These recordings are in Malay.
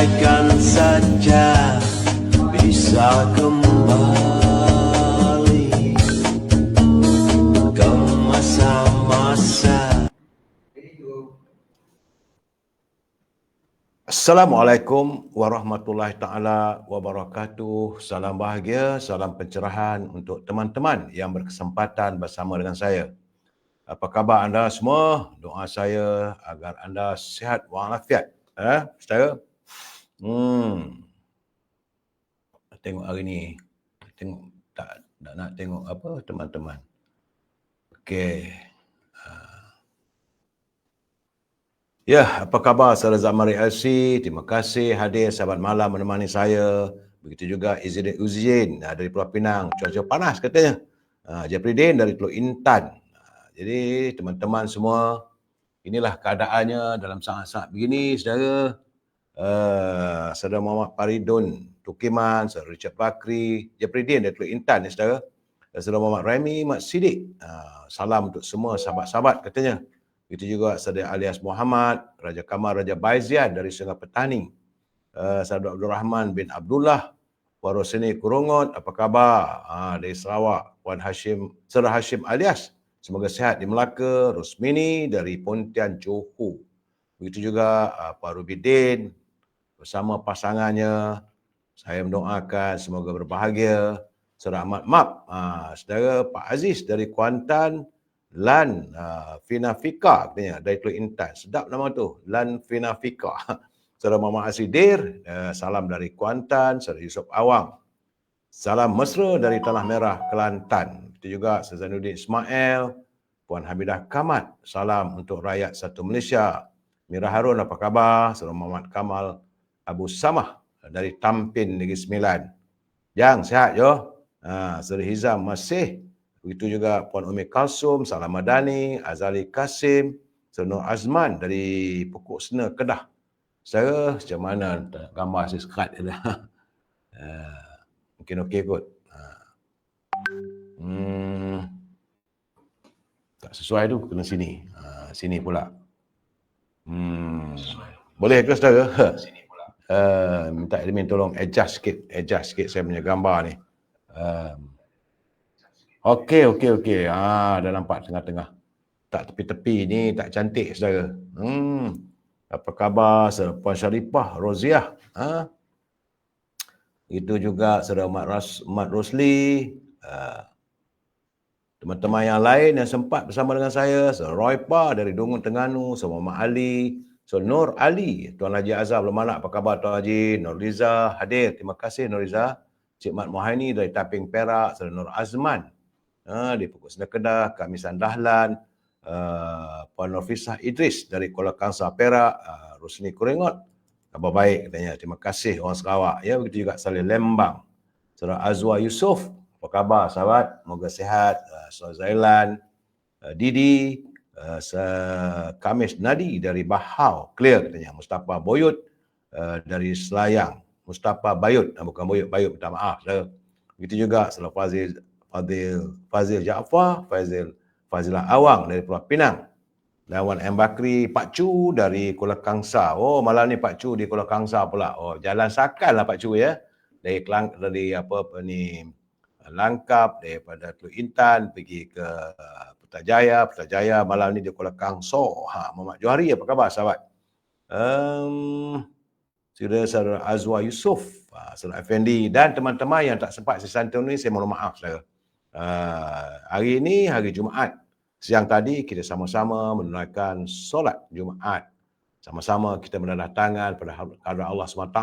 andaikan saja bisa kembali ke masa-masa. Assalamualaikum warahmatullahi taala wabarakatuh. Salam bahagia, salam pencerahan untuk teman-teman yang berkesempatan bersama dengan saya. Apa khabar anda semua? Doa saya agar anda sihat walafiat. Saudara? Tengok hari ni. Tengok tak nak tengok apa teman-teman. Okey. Ya, apa khabar saudara Zamari LC? Terima kasih hadir sahabat malam menemani saya. Begitu juga Izidin Uzin dari Pulau Pinang. Cuaca panas katanya. Japridin dari Teluk Intan. Jadi teman-teman semua, inilah keadaannya dalam saat-saat begini, saudara. Saudara Muhammad Faridun Tukiman, saudara Richard Bakri, Japridin dari Teluk Intan, saudara. Saudara Muhammad Remy Mat Sidik. Salam untuk semua sahabat-sahabat katanya. Begitu juga Saudara Alias Muhammad, Raja Kamal Raja Baizian dari Sungai Petani. Saudara Abdul Rahman bin Abdullah, Puan Rosini Kurungot, apa khabar? Dari Sarawak, Puan Hashim, Saudara Hashim Alias, semoga sihat di Melaka. Rosmini dari Pontian Johor. Begitu juga Puan Rubidin bersama pasangannya. Saya mendoakan semoga berbahagia. Saudara Ahmad Map, saudara Pak Aziz dari Kuantan, Lan Finafika katanya dari Teluk Intan. Sedap nama tu, Lan Finafika. Saudara Muhammad Asidir, salam dari Kuantan. Saudara Yusof Awang, salam mesra dari Tanah Merah, Kelantan. Itu juga Saudara Zainuddin Ismail, Puan Hamidah Kamat, salam untuk rakyat satu Malaysia. Mira Harun, apa khabar? Saudara Muhammad Kamal Abu Samah dari Tampin, Negeri Sembilan. Jang, sihat jo. Saudara Hizam masih. Begitu juga Puan Umi Kalsum, Salam Madani, Azali Kasim, Saudara Nur Azman dari Pokok Sena, Kedah. Saya macam mana gambar saya sekat je lah. Mungkin okey kot. Tak sesuai tu, kena sini. Sini pula. Boleh ke saudara? Minta admin tolong adjust sikit saya punya gambar ni. Okey. Dah nampak tengah-tengah. Tak tepi-tepi ni tak cantik saudara. Apa khabar saudara Puan Syarifah Roziah? Itu juga saudara Mat Rosli. Teman-teman yang lain yang sempat bersama dengan saya, saudara Roy Pa dari Dungun Terengganu, saudara Muhammad Ali, saudara Nur Ali, Tuan Haji Azhar belum mana, apa khabar Tuan Haji? Nur Riza hadir, terima kasih Nur Riza. Cik Mat Mohaini dari Taping Perak, saudara Nur Azman di Pokok Sena Kedah, Kamisan Dahlan, Puan Nurfisah Idris dari Kuala Kangsar Perak, Rosni Kurengot, khabar baik katanya, terima kasih orang Sarawak. Ya, begitu juga Salih Lembang, saudara Azwa Yusof, apa khabar sahabat? Moga sihat. Saudara Zailan, Didi, Kamis Nadi dari Bahau, clear katanya. Mustafa Boyut dari Selayang. Mustafa Bayut, bukan Boyut, minta maaf. Begitu juga saudara Fazil Jaafar, Fazilah Awang dari Pulau Pinang. Dan Wan M. Bakri, Pak Cu dari Kuala Kangsar. Oh, malam ni Pak Cu di Kuala Kangsar pula. Oh, jalan sakal lah Pak Cu ya. Dari Langkap, daripada Teluk Intan pergi ke Putrajaya malam ni di Kuala Kangsar. Muhammad Johari, apa khabar sahabat? Saudara Azwa Yusof, saudara Effendi dan teman-teman yang tak sempat saya santun ni, saya mohon maaf saudara. Hari ini hari Jumaat. Siang tadi kita sama-sama menunaikan solat Jumaat. Sama-sama kita menandatangan pada hadrat Allah SWT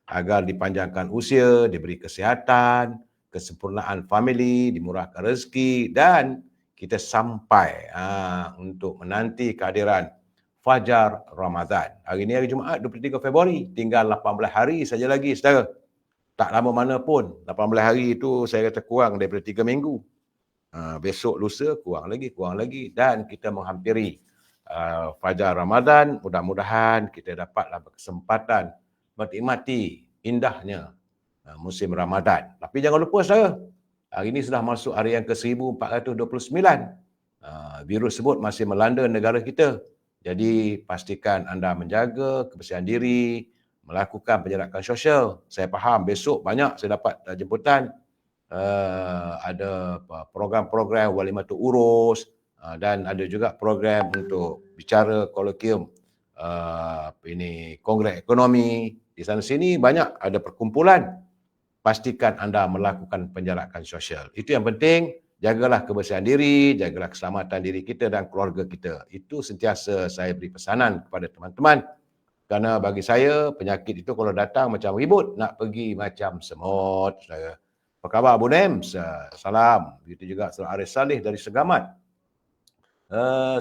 agar dipanjangkan usia, diberi kesihatan, kesempurnaan family, dimurahkan rezeki dan kita sampai untuk menanti kehadiran Fajar Ramadan. Hari ini hari Jumaat 23 Februari, tinggal 18 hari saja lagi saudara. Tak lama mana pun, 18 hari itu saya kata kurang daripada 3 minggu. Besok lusa kurang lagi dan kita menghampiri Fajar Ramadan. Mudah-mudahan kita dapatlah kesempatan menikmati indahnya musim Ramadan. Tapi jangan lupa saudara, hari ini sudah masuk hari yang ke-1429. Virus tersebut masih melanda negara kita. Jadi pastikan anda menjaga kebersihan diri, melakukan penjarakan sosial. Saya faham besok banyak saya dapat jemputan, ada program-program Walimatul Urus, dan ada juga program untuk bicara kolokium, Kongres Ekonomi. Di sana sini banyak ada perkumpulan. Pastikan anda melakukan penjarakan sosial. Itu yang penting, jagalah kebersihan diri, jagalah keselamatan diri kita dan keluarga kita. Itu sentiasa saya beri pesanan kepada teman-teman. Kerana bagi saya, penyakit itu kalau datang macam ribut, nak pergi macam semut. Apa khabar Abu Nem? Salam. Begitu juga Saudara Arif Saleh dari Segamat.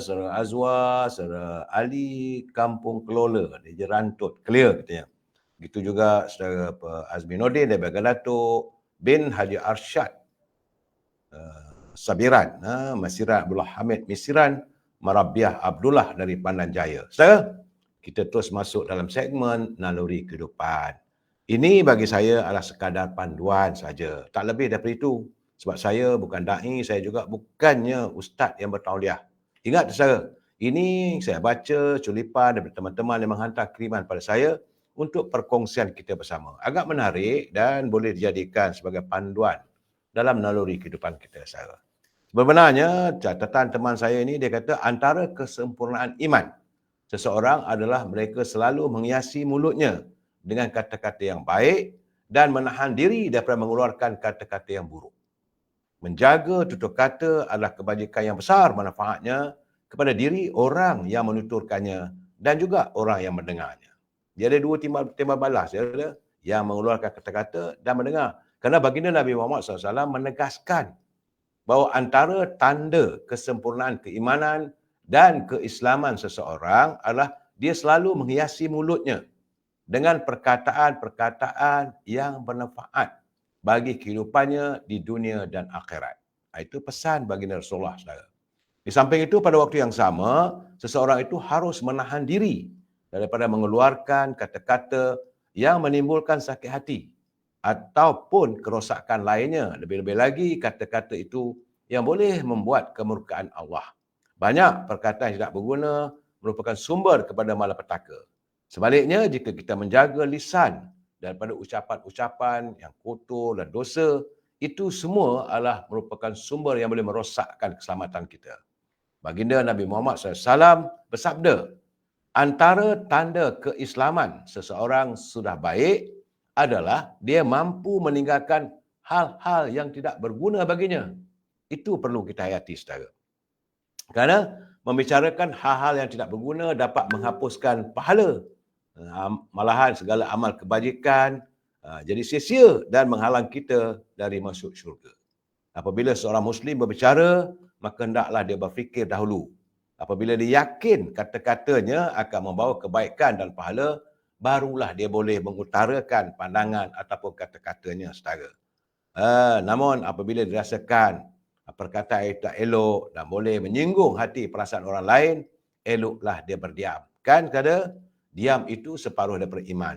Saudara Azwa, Saudara Ali, Kampung Kelola, di Jerantut, clear katanya. Begitu juga Saudara Azminuddin dari Bagadatuk, bin Haji Arsyad Sabiran, Masiran Abdullah Hamid Misiran, Marabiah Abdullah dari Pandan Jaya. Saudara, kita terus masuk dalam segmen naluri kehidupan. Ini bagi saya adalah sekadar panduan saja, tak lebih daripada itu. Sebab saya bukan da'i, saya juga bukannya ustaz yang bertauliah. Ingat saudara, ini saya baca culipan daripada teman-teman yang menghantar kiriman pada saya untuk perkongsian kita bersama. Agak menarik dan boleh dijadikan sebagai panduan dalam naluri kehidupan kita, saudara. Sebenarnya catatan teman saya ini, dia kata antara kesempurnaan iman seseorang adalah mereka selalu menghiasi mulutnya dengan kata-kata yang baik dan menahan diri daripada mengeluarkan kata-kata yang buruk. Menjaga tutur kata adalah kebajikan yang besar manfaatnya kepada diri orang yang menuturkannya dan juga orang yang mendengarnya. Dia ada dua timbal balas, dia yang mengeluarkan kata-kata dan mendengar. Kerana baginda Nabi Muhammad SAW menegaskan bahawa antara tanda kesempurnaan keimanan dan keislaman seseorang adalah dia selalu menghiasi mulutnya dengan perkataan-perkataan yang bermanfaat bagi kehidupannya di dunia dan akhirat. Itu pesan baginda Rasulullah, saudara. Di samping itu, pada waktu yang sama, seseorang itu harus menahan diri daripada mengeluarkan kata-kata yang menimbulkan sakit hati ataupun kerosakan lainnya. Lebih-lebih lagi, kata-kata itu yang boleh membuat kemurkaan Allah. Banyak perkataan yang tidak berguna merupakan sumber kepada malapetaka. Sebaliknya, jika kita menjaga lisan daripada ucapan-ucapan yang kotor dan dosa, itu semua adalah merupakan sumber yang boleh merosakkan keselamatan kita. Baginda Nabi Muhammad SAW bersabda, antara tanda keislaman seseorang sudah baik adalah dia mampu meninggalkan hal-hal yang tidak berguna baginya. Itu perlu kita hayati, saudara. Kerana membicarakan hal-hal yang tidak berguna dapat menghapuskan pahala. Malahan segala amal kebajikan jadi sia-sia dan menghalang kita dari masuk syurga. Apabila seorang Muslim berbicara, maka hendaklah dia berfikir dahulu. Apabila dia yakin kata-katanya akan membawa kebaikan dan pahala, barulah dia boleh mengutarakan pandangan ataupun kata-katanya, saudara. Namun apabila dirasakan perkataan yang tak elok dan boleh menyinggung hati perasaan orang lain, eloklah dia berdiam. Kan kata, diam itu separuh daripada iman.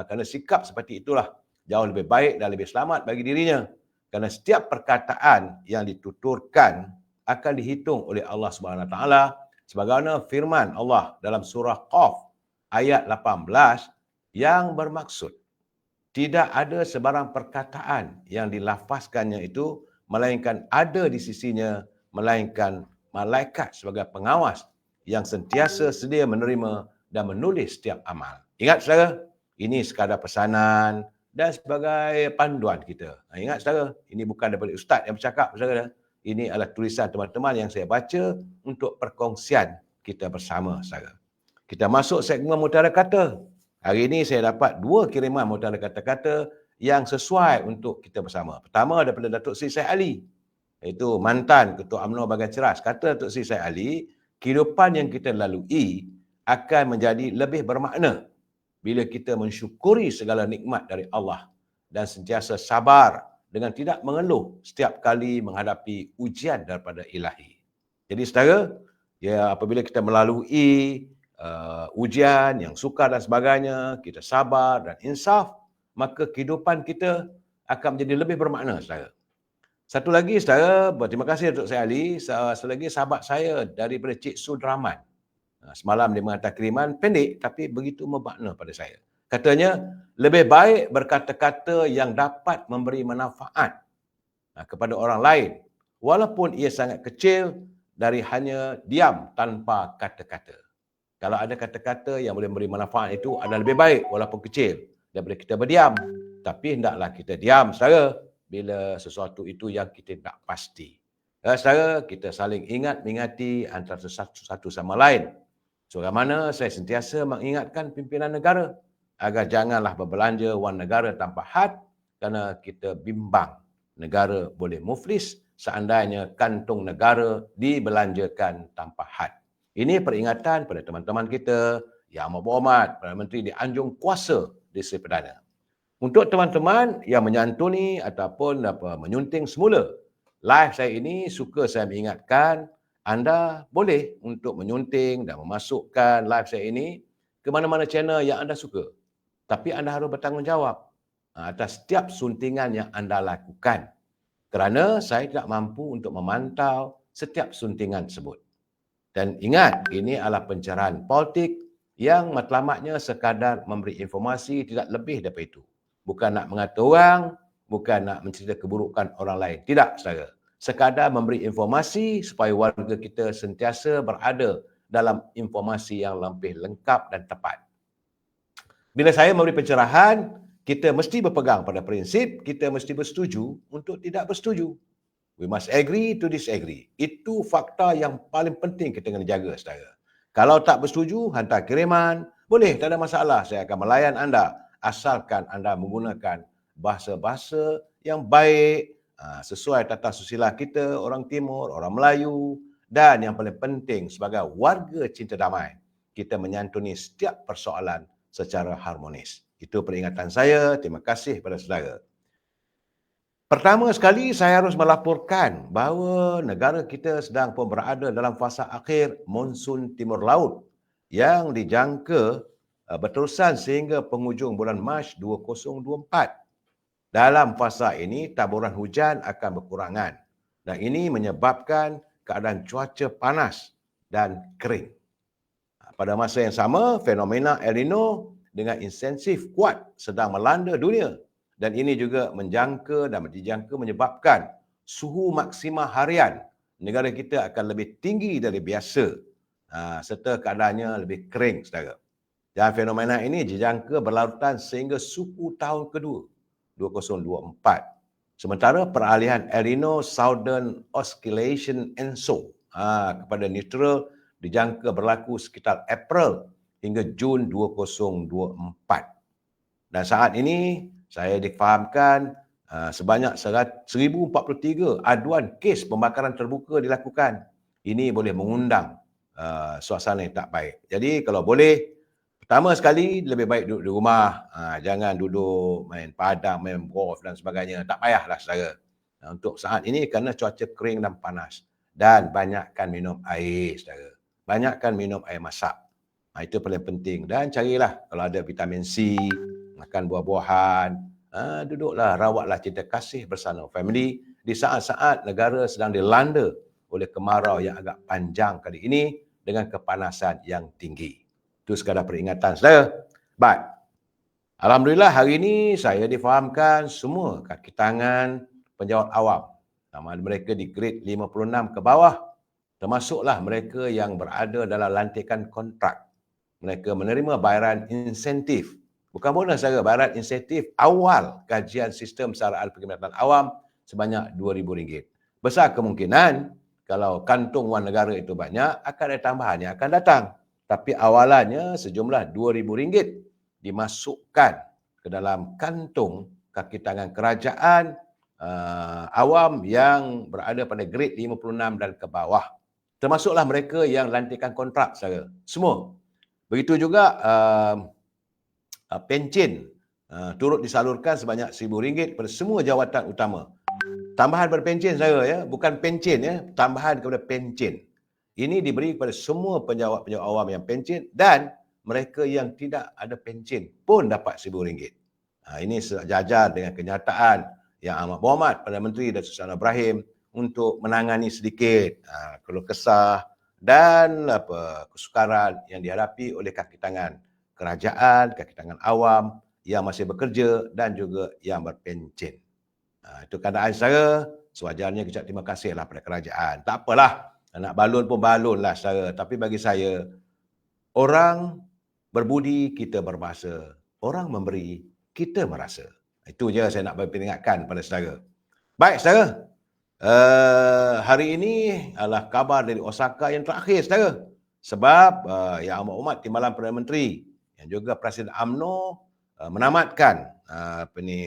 Kerana sikap seperti itulah jauh lebih baik dan lebih selamat bagi dirinya. Kerana setiap perkataan yang dituturkan akan dihitung oleh Allah Subhanahu Wa Taala sebagaimana firman Allah dalam surah Qaf ayat 18 yang bermaksud tidak ada sebarang perkataan yang dilafazkannya itu melainkan ada di sisinya, melainkan malaikat sebagai pengawas yang sentiasa sedia menerima dan menulis setiap amal. Ingat saudara, ini sekadar pesanan dan sebagai panduan kita. Ingat saudara, ini bukan daripada ustaz yang bercakap, saudara. Ini adalah tulisan teman-teman yang saya baca untuk perkongsian kita bersama, saudara. Kita masuk segmen mutiara kata. Hari ini saya dapat 2 kiriman mutiara kata-kata yang sesuai untuk kita bersama. Pertama daripada Datuk Seri Syed Ali, iaitu mantan Ketua UMNO Bahagian Ceras. Kata Datuk Seri Syed Ali, kehidupan yang kita lalui akan menjadi lebih bermakna bila kita mensyukuri segala nikmat dari Allah dan sentiasa sabar dengan tidak mengeluh setiap kali menghadapi ujian daripada ilahi. Jadi saudara, apabila kita melalui ujian yang sukar dan sebagainya, kita sabar dan insaf, maka kehidupan kita akan menjadi lebih bermakna, saudara. Satu lagi, saudara, terima kasih Datuk Syed Ali. Satu lagi sahabat saya daripada Cik Sudraman. Semalam dia menghantar kiriman pendek tapi begitu bermakna pada saya. Katanya, lebih baik berkata-kata yang dapat memberi manfaat kepada orang lain, walaupun ia sangat kecil, dari hanya diam tanpa kata-kata. Kalau ada kata-kata yang boleh memberi manfaat itu adalah lebih baik walaupun kecil daripada kita berdiam. Tapi hendaklah kita diam, saudara, bila sesuatu itu yang kita tak pasti. Saudara, kita saling ingat mengingati antara satu sama lain. Sebagaimana saya sentiasa mengingatkan pimpinan negara agar janganlah berbelanja wang negara tanpa had, kerana kita bimbang negara boleh muflis seandainya kantung negara dibelanjakan tanpa had. Ini peringatan pada teman-teman kita yang amat berhormat, Perdana Menteri di anjung kuasa di Seri Perdana. Untuk teman-teman yang menyantuni ataupun menyunting semula live saya ini, suka saya mengingatkan anda boleh untuk menyunting dan memasukkan live saya ini ke mana-mana channel yang anda suka. Tapi anda harus bertanggungjawab atas setiap suntingan yang anda lakukan. Kerana saya tidak mampu untuk memantau setiap suntingan tersebut. Dan ingat, ini adalah pencerahan politik yang matlamatnya sekadar memberi informasi, tidak lebih daripada itu. Bukan nak mengata orang, bukan nak mencerita keburukan orang lain. Tidak, saudara. Sekadar memberi informasi supaya warga kita sentiasa berada dalam informasi yang lebih lengkap dan tepat. Bila saya memberi pencerahan, kita mesti berpegang pada prinsip, kita mesti bersetuju untuk tidak bersetuju. We must agree to disagree. Itu fakta yang paling penting kita kena jaga, saudara. Kalau tak bersetuju, hantar kiriman. Boleh, tak ada masalah. Saya akan melayan anda. Asalkan anda menggunakan bahasa-bahasa yang baik, sesuai tata susila kita, orang Timur, orang Melayu. Dan yang paling penting, sebagai warga cinta damai, kita menyantuni setiap persoalan secara harmonis. Itu peringatan saya. Terima kasih kepada saudara. Pertama sekali, saya harus melaporkan bahawa negara kita sedang pun berada dalam fasa akhir monsun timur laut yang dijangka berterusan sehingga penghujung bulan Mac 2024. Dalam fasa ini, taburan hujan akan berkurangan dan ini menyebabkan keadaan cuaca panas dan kering. Pada masa yang sama, fenomena El Nino dengan intensif kuat sedang melanda dunia. Dan ini juga dijangka menyebabkan suhu maksima harian negara kita akan lebih tinggi dari biasa serta keadaannya lebih kering, saudara. Dan fenomena ini dijangka berlarutan sehingga suku tahun kedua 2024. Sementara peralihan El Nino Southern Oscillation ENSO kepada neutral dijangka berlaku sekitar April hingga Jun 2024. Dan saat ini saya difahamkan sebanyak 1043 aduan kes pembakaran terbuka dilakukan. Ini boleh mengundang suasana yang tak baik. Jadi kalau boleh, pertama sekali lebih baik duduk di rumah. Jangan duduk main padang, main golf dan sebagainya. Tak payahlah, saudara. Untuk saat ini kerana cuaca kering dan panas. Dan banyakkan minum air, saudara. Banyakkan minum air masak. Itu paling penting. Dan carilah kalau ada vitamin C, makan buah-buahan, duduklah, rawatlah cinta kasih bersama family di saat-saat negara sedang dilanda oleh kemarau yang agak panjang kali ini dengan kepanasan yang tinggi. Itu sekadar peringatan, saudara. But, alhamdulillah hari ini saya difahamkan semua kaki tangan penjawat awam, nama mereka di grade 56 ke bawah, termasuklah mereka yang berada dalam lantikan kontrak. Mereka menerima bayaran insentif. Bukan bonus, saudara, bayaran insentif awal kajian sistem saraan perkhidmatan awam sebanyak RM2,000. Besar kemungkinan kalau kantung wang negara itu banyak, akan ada tambahan yang akan datang. Tapi awalannya sejumlah RM2,000 dimasukkan ke dalam kantung kaki tangan kerajaan awam yang berada pada grade 56 dan ke bawah. Termasuklah mereka yang lantikan kontrak, saudara. Semua. Begitu juga pencen turut disalurkan sebanyak RM1,000 kepada semua jawatan utama. Tambahan pada pencen, saya bukan pencen, tambahan kepada pencen. Ini diberi kepada semua penjawat-penjawat awam yang pencen dan mereka yang tidak ada pencen pun dapat RM1,000. Ini sejajar dengan kenyataan yang amat berhormat Perdana Menteri Datuk Seri Anwar Ibrahim untuk menangani sedikit keluh kesah dan kesukaran yang dihadapi oleh kaki tangan kerajaan, kaki tangan awam yang masih bekerja dan juga yang berpencen. Itu keadaan saya. Sewajarnya ucap terima kasihlah pada kerajaan. Tak apalah, nak balun pun balunlah saya. Tapi bagi saya, orang berbudi, kita berbahasa. Orang memberi, kita merasa. Itu je saya nak peringatkan pada saudara. Baik saudara, hari ini adalah kabar dari Osaka yang terakhir saudara. Sebab Yang Amat Timbalan Perdana Menteri yang juga Presiden UMNO menamatkan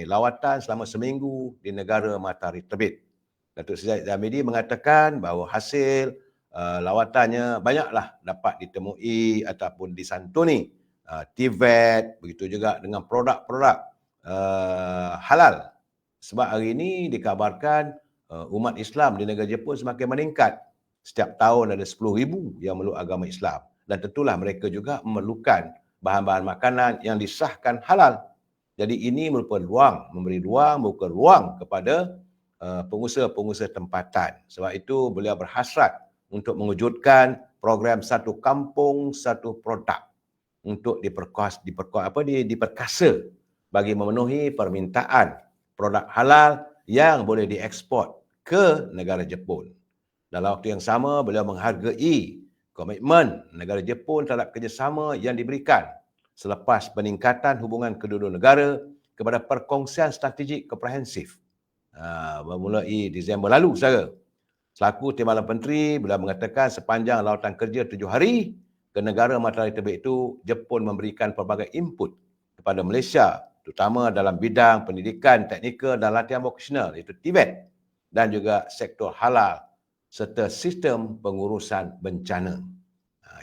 lawatan selama seminggu di negara matahari terbit. Datuk Seri Zamidi mengatakan bahawa hasil lawatannya banyaklah dapat ditemui ataupun disantuni TVET, begitu juga dengan produk-produk halal. Sebab hari ini dikabarkan umat Islam di negara Jepun semakin meningkat. Setiap tahun ada 10,000 yang meluk agama Islam. Dan tentulah mereka juga memerlukan bahan-bahan makanan yang disahkan halal. Jadi ini merupakan membuka ruang kepada pengusaha-pengusaha tempatan. Sebab itu beliau berhasrat untuk mewujudkan program satu kampung, satu produk untuk diperkasa bagi memenuhi permintaan produk halal yang boleh diekspor ke negara Jepun. Dalam waktu yang sama, beliau menghargai komitmen negara Jepun terhadap kerjasama yang diberikan selepas peningkatan hubungan kedua-dua negara kepada perkongsian strategik komprehensif bermulai Disember lalu, saudara. Selaku Timbalan Menteri, beliau mengatakan sepanjang lawatan kerja 7 hari ke negara matahari terbit itu, Jepun memberikan pelbagai input kepada Malaysia, terutama dalam bidang pendidikan, teknikal dan latihan vokasional, iaitu TVET, dan juga sektor halal serta sistem pengurusan bencana.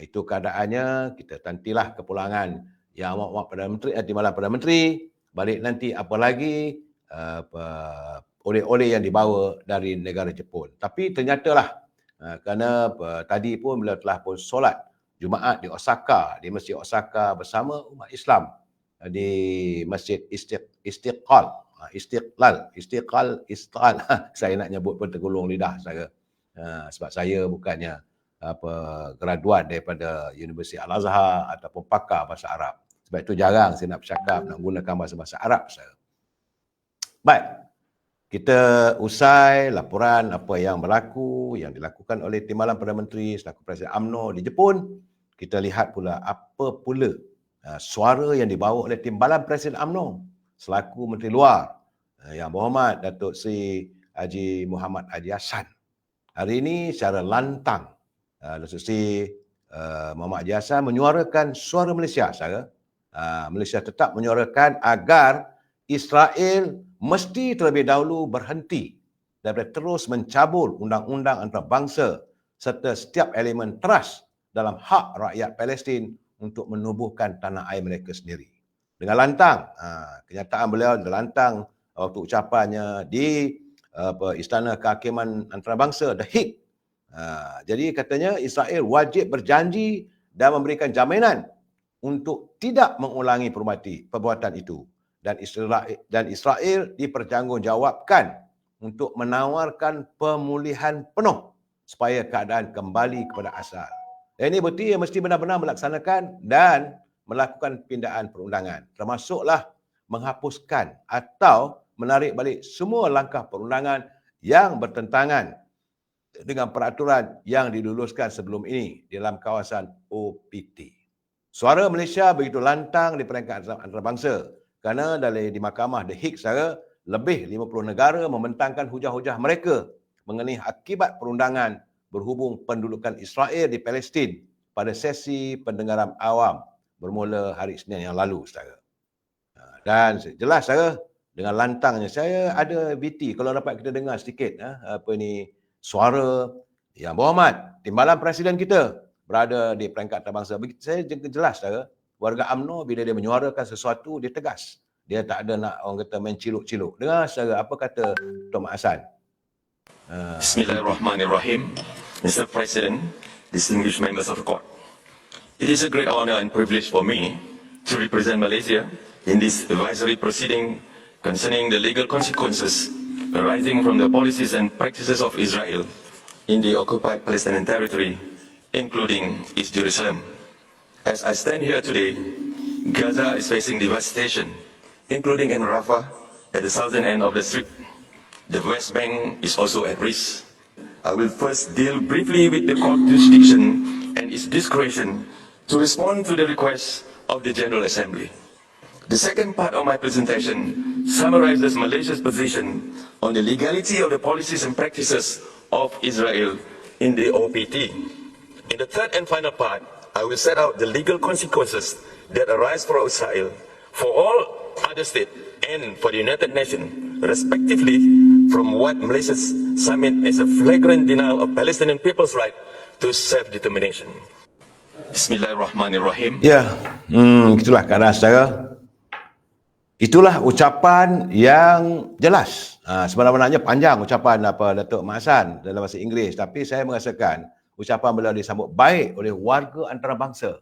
Itu keadaannya. Kita nantilah kepulangan Yang Amat Perdana Menteri, Timbalan Perdana Menteri, balik nanti apa lagi oleh-oleh yang dibawa dari negara Jepun. Tapi ternyatalah kerana tadi pun beliau telah pun solat Jumaat di Osaka, di Masjid Osaka bersama umat Islam di Masjid Istiqlal. Saya nak nyebut pun tergulung lidah saya. Sebab saya bukannya graduat daripada Universiti Al-Azhar ataupun pakar bahasa Arab. Sebab itu jarang saya nak bercakap, nak gunakan bahasa Arab saya. Baik, kita usai laporan apa yang berlaku, yang dilakukan oleh Timbalan Perdana Menteri selaku Presiden UMNO di Jepun. Kita lihat pula apa pula suara yang dibawa oleh Timbalan Presiden UMNO selaku Menteri Luar, Yang Berhormat Datuk Seri Haji Muhammad Haji Hassan. Hari ini secara lantang Datuk Seri Muhammad Haji Hassan menyuarakan suara Malaysia, saudara. Malaysia tetap menyuarakan agar Israel mesti terlebih dahulu berhenti daripada terus mencabul undang-undang antarabangsa serta setiap elemen teras dalam hak rakyat Palestin untuk menubuhkan tanah air mereka sendiri. Dengan lantang, kenyataan beliau lantang waktu ucapannya di Istana Kehakiman Antarabangsa, The Hague. Jadi katanya Israel wajib berjanji dan memberikan jaminan untuk tidak mengulangi perbuatan itu. Dan Israel dipertanggungjawabkan untuk menawarkan pemulihan penuh supaya keadaan kembali kepada asal. Ini berarti mesti benar-benar melaksanakan dan melakukan pindaan perundangan, termasuklah menghapuskan atau menarik balik semua langkah perundangan yang bertentangan dengan peraturan yang diluluskan sebelum ini dalam kawasan OPT. Suara Malaysia begitu lantang di peringkat antarabangsa. Kerana di Mahkamah The Hague, saudara, lebih 50 negara membentangkan hujah-hujah mereka mengenai akibat perundangan berhubung pendudukan Israel di Palestin pada sesi pendengaran awam bermula hari Isnin yang lalu, saudara. Dan jelas, saudara, dengan lantangnya saya ada BT, kalau dapat kita dengar sedikit suara Yang Berhormat Timbalan Presiden kita berada di peringkat antarabangsa. Saya jelas, saudara, warga UMNO bila dia menyuarakan sesuatu, dia tegas. Dia tak ada nak orang kata main ciluk-ciluk. Dengar saudara, apa kata Dr. Mak Hassan? Bismillahirrahmanirrahim. Mr. President, distinguished members of the court. It is a great honor and privilege for me to represent Malaysia in this advisory proceeding concerning the legal consequences arising from the policies and practices of Israel in the occupied Palestinian territory, including East Jerusalem. As I stand here today, Gaza is facing devastation, including in Rafah at the southern end of the strip. The West Bank is also at risk. I will first deal briefly with the court jurisdiction and its discretion to respond to the request of the General Assembly. The second part of my presentation summarizes Malaysia's position on the legality of the policies and practices of Israel in the OPT. In the third and final part, I will set out the legal consequences that arise for Israel, for all other states, and for the United Nations, respectively, from what Malaysia submit as a flagrant denial of Palestinian people's right to self-determination. Bismillahirrahmanirrahim. Ya, itulah keadaan saudara. Itulah ucapan yang jelas. Sebenarnya panjang ucapan Datuk Mak Hassan dalam bahasa Inggeris, tapi saya merasakan ucapan beliau disambut baik oleh warga antarabangsa.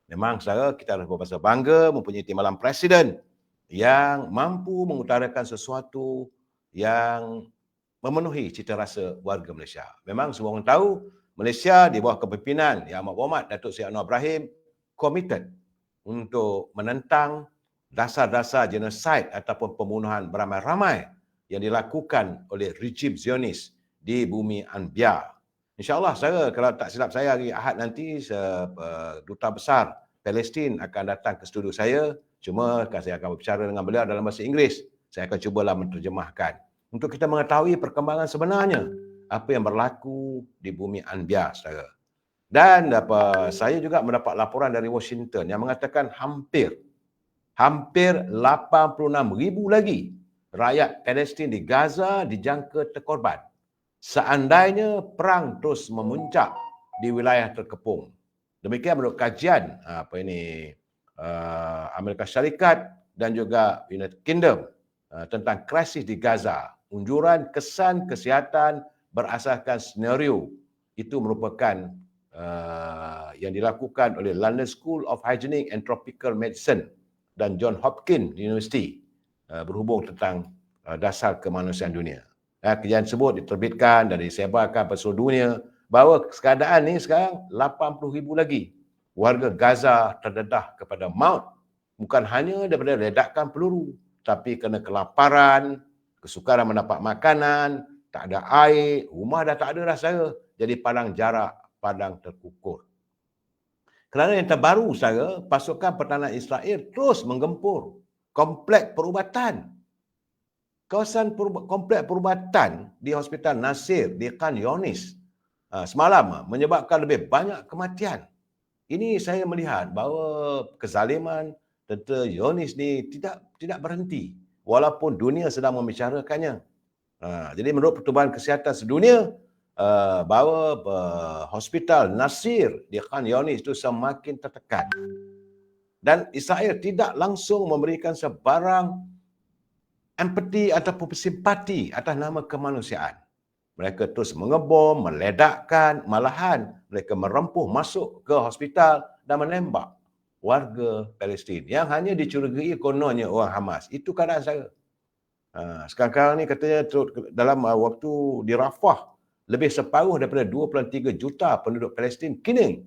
Memang saudara, kita harus berasa bangga mempunyai timbalan presiden yang mampu mengutarakan sesuatu yang memenuhi cita rasa warga Malaysia. Memang semua orang tahu Malaysia di bawah kepimpinan Yang Amat Berhormat Datuk Seri Anwar Ibrahim komited untuk menentang dasar-dasar genosid ataupun pembunuhan beramai-ramai yang dilakukan oleh rejim Zionis di bumi Anbiar. InsyaAllah saya, kalau tak silap saya, hari Ahad nanti Duta Besar Palestin akan datang ke studio saya. Cuma saya akan berbicara dengan beliau dalam bahasa Inggeris. Saya akan cubalah menterjemahkan untuk kita mengetahui perkembangan sebenarnya apa yang berlaku di bumi Anbiar, saudara. Dan saya juga mendapat laporan dari Washington yang mengatakan hampir 86,000 lagi rakyat Palestin di Gaza dijangka terkorban seandainya perang terus memuncak di wilayah terkepung. Demikian menurut kajian Amerika Syarikat dan juga United Kingdom tentang krisis di Gaza. Unjuran kesan kesihatan berasaskan senario itu merupakan yang dilakukan oleh London School of Hygienic and Tropical Medicine dan John Hopkins University berhubung tentang dasar kemanusiaan dunia. Kajian tersebut diterbitkan dan disebarkan pada seluruh dunia bahawa keadaan ni sekarang 80,000 lagi warga Gaza terdedah kepada maut, bukan hanya daripada ledakan peluru, tapi kerana kelaparan, kesukaran mendapat makanan, tak ada air, rumah dah tak ada dah saya, jadi padang jarak, padang terkukur. Kerana yang terbaru saudara, pasukan pertahanan Israel terus menggempur kompleks perubatan. Kawasan kompleks perubatan di Hospital Nasir di Khan Younis semalam menyebabkan lebih banyak kematian. Ini saya melihat bahawa kezaliman tentera Zionis ni tidak berhenti walaupun dunia sedang membicarakannya. Jadi menurut Pertubuhan Kesihatan Sedunia, bahawa Hospital Nasir di Khan Younis itu semakin tertekan. Dan Israel tidak langsung memberikan sebarang empati ataupun simpati atas nama kemanusiaan. Mereka terus mengebom, meledakkan, malahan mereka merempuh masuk ke hospital dan menembak warga Palestin yang hanya dicurigai kononnya orang Hamas. Itu keadaan saya. Sekarang ni katanya dalam waktu di Rafah, lebih separuh daripada 2.3 juta penduduk Palestin kini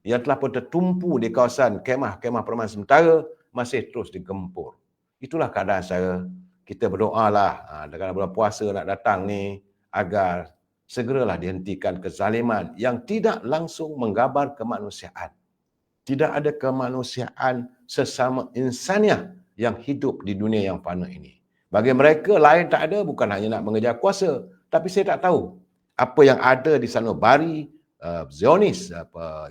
yang telah pun tertumpu di kawasan kemah-kemah permanen sementara masih terus digempur. Itulah keadaan saya. Kita berdoalah dalam bulan puasa nak datang ni agar segeralah dihentikan kezaliman yang tidak langsung menggambar kemanusiaan. Tidak ada kemanusiaan sesama insaniah yang hidup di dunia yang fana ini. Bagi mereka lain tak ada, bukan hanya nak mengejar kuasa, tapi saya tak tahu apa yang ada di sanubari Zionis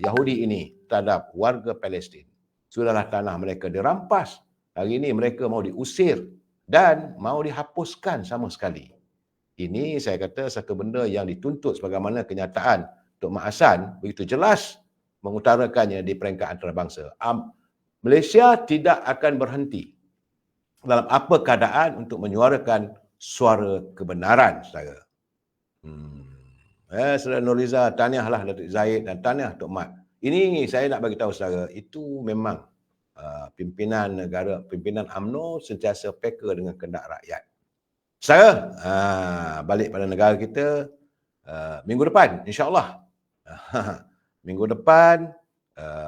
Yahudi ini terhadap warga Palestin. Sudahlah tanah mereka dirampas. Hari ini mereka mau diusir dan mau dihapuskan sama sekali. Ini saya kata satu benda yang dituntut sebagaimana kenyataan Tok Mak Hassan begitu jelas mengutarakannya di peringkat antarabangsa. Malaysia tidak akan berhenti dalam apa keadaan untuk menyuarakan suara kebenaran, saudara. Saudara Nuriza, tahniahlah Datuk Zahid dan tahniah Tok Mat. Ini saya nak bagi tahu saudara, itu memang pimpinan negara, pimpinan UMNO sentiasa peka dengan kehendak rakyat. Saudara, balik pada negara kita, minggu depan insya-Allah. Minggu depan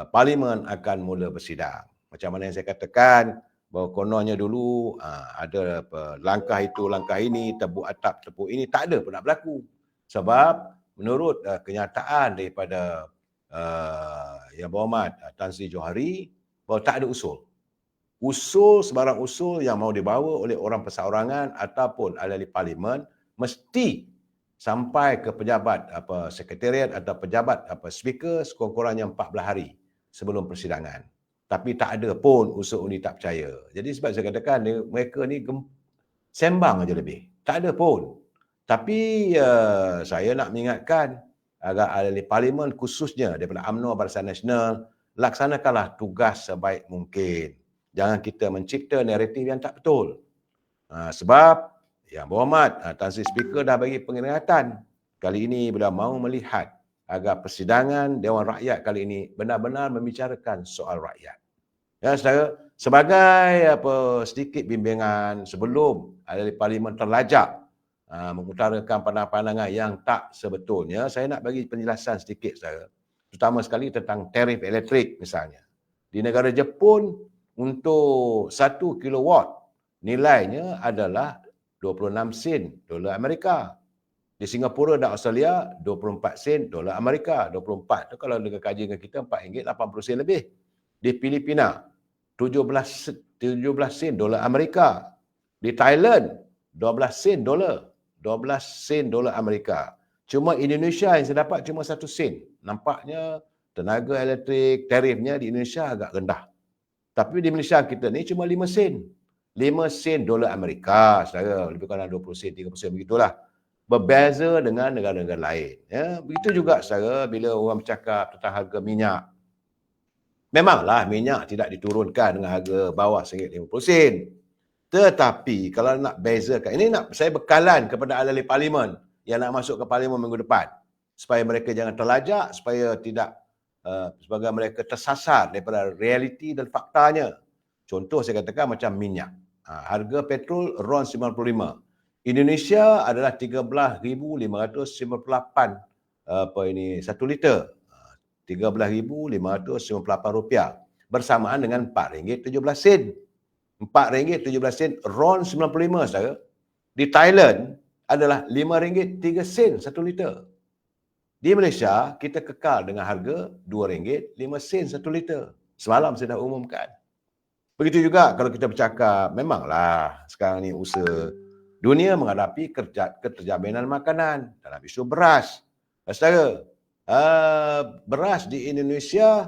Parlimen akan mula bersidang. Macam mana yang saya katakan, bahawa kononnya dulu ada langkah itu, langkah ini, tepuk atap, tepuk ini, tak ada pun nak berlaku. Sebab menurut kenyataan daripada Yang Berhormat Tan Sri Johari, bahawa tak ada usul. Usul, sebarang usul yang mau dibawa oleh orang perseorangan ataupun ahli parlimen mesti sampai ke pejabat sekretariat atau pejabat speaker sekurang-kurangnya 14 hari sebelum persidangan. Tapi tak ada pun usul undi tak percaya. Jadi sebab saya katakan mereka ni sembang aja lebih. Tak ada pun. Tapi saya nak mengingatkan agar ahli parlimen khususnya daripada UMNO Barisan Nasional laksanakanlah tugas sebaik mungkin. Jangan kita mencipta naratif yang tak betul. Sebab Yang Berhormat Tan Sri Speaker dah bagi peringatan. Kali ini beliau mahu melihat agar persidangan Dewan Rakyat kali ini benar-benar membicarakan soal rakyat. Ya, saudara, sebagai sedikit bimbingan sebelum ahli parlimen terlajak mengutarakan pandangan-pandangan yang tak sebetulnya, saya nak bagi penjelasan sedikit, saudara. Terutama sekali tentang tarif elektrik misalnya. Di negara Jepun, untuk 1 kilowatt nilainya adalah 26 sen dolar Amerika. Di Singapura dan Australia 24 sen dolar Amerika. 24 tu kalau dengan kaji dengan kita RM4.80 lebih. Di Filipina 17 sen dolar Amerika. Di Thailand 12 sen dolar. 12 sen dolar Amerika. Cuma Indonesia yang saya dapat cuma 1 sen. Nampaknya tenaga elektrik tarifnya di Indonesia agak rendah. Tapi di Malaysia kita ni cuma 5 sen. 5 sen dolar Amerika, saudara. Lebih kurang 20 sen, 30 sen begitulah. Berbeza dengan negara-negara lain. Ya, begitu juga, saudara, bila orang bercakap tentang harga minyak. Memanglah minyak tidak diturunkan dengan harga bawah RM1.50. Tetapi kalau nak bezakan, ini saya bekalan kepada ahli parlimen yang nak masuk ke parlimen minggu depan. Supaya mereka jangan terlajak, supaya tidak sebagai mereka tersasar daripada realiti dan faktanya. Contoh saya katakan macam minyak. Harga petrol RON 95. Indonesia adalah 13,598 1 liter. RM13,598 bersamaan dengan RM4.17. RM4.17 RON 95, saudara. Di Thailand adalah RM5.03 1 liter. Di Malaysia, kita kekal dengan harga RM2.05 1 liter. Semalam saya dah umumkan. Begitu juga kalau kita bercakap, memanglah sekarang ni usaha dunia menghadapi keterjaminan makanan dalam isu beras. Saudara, beras di Indonesia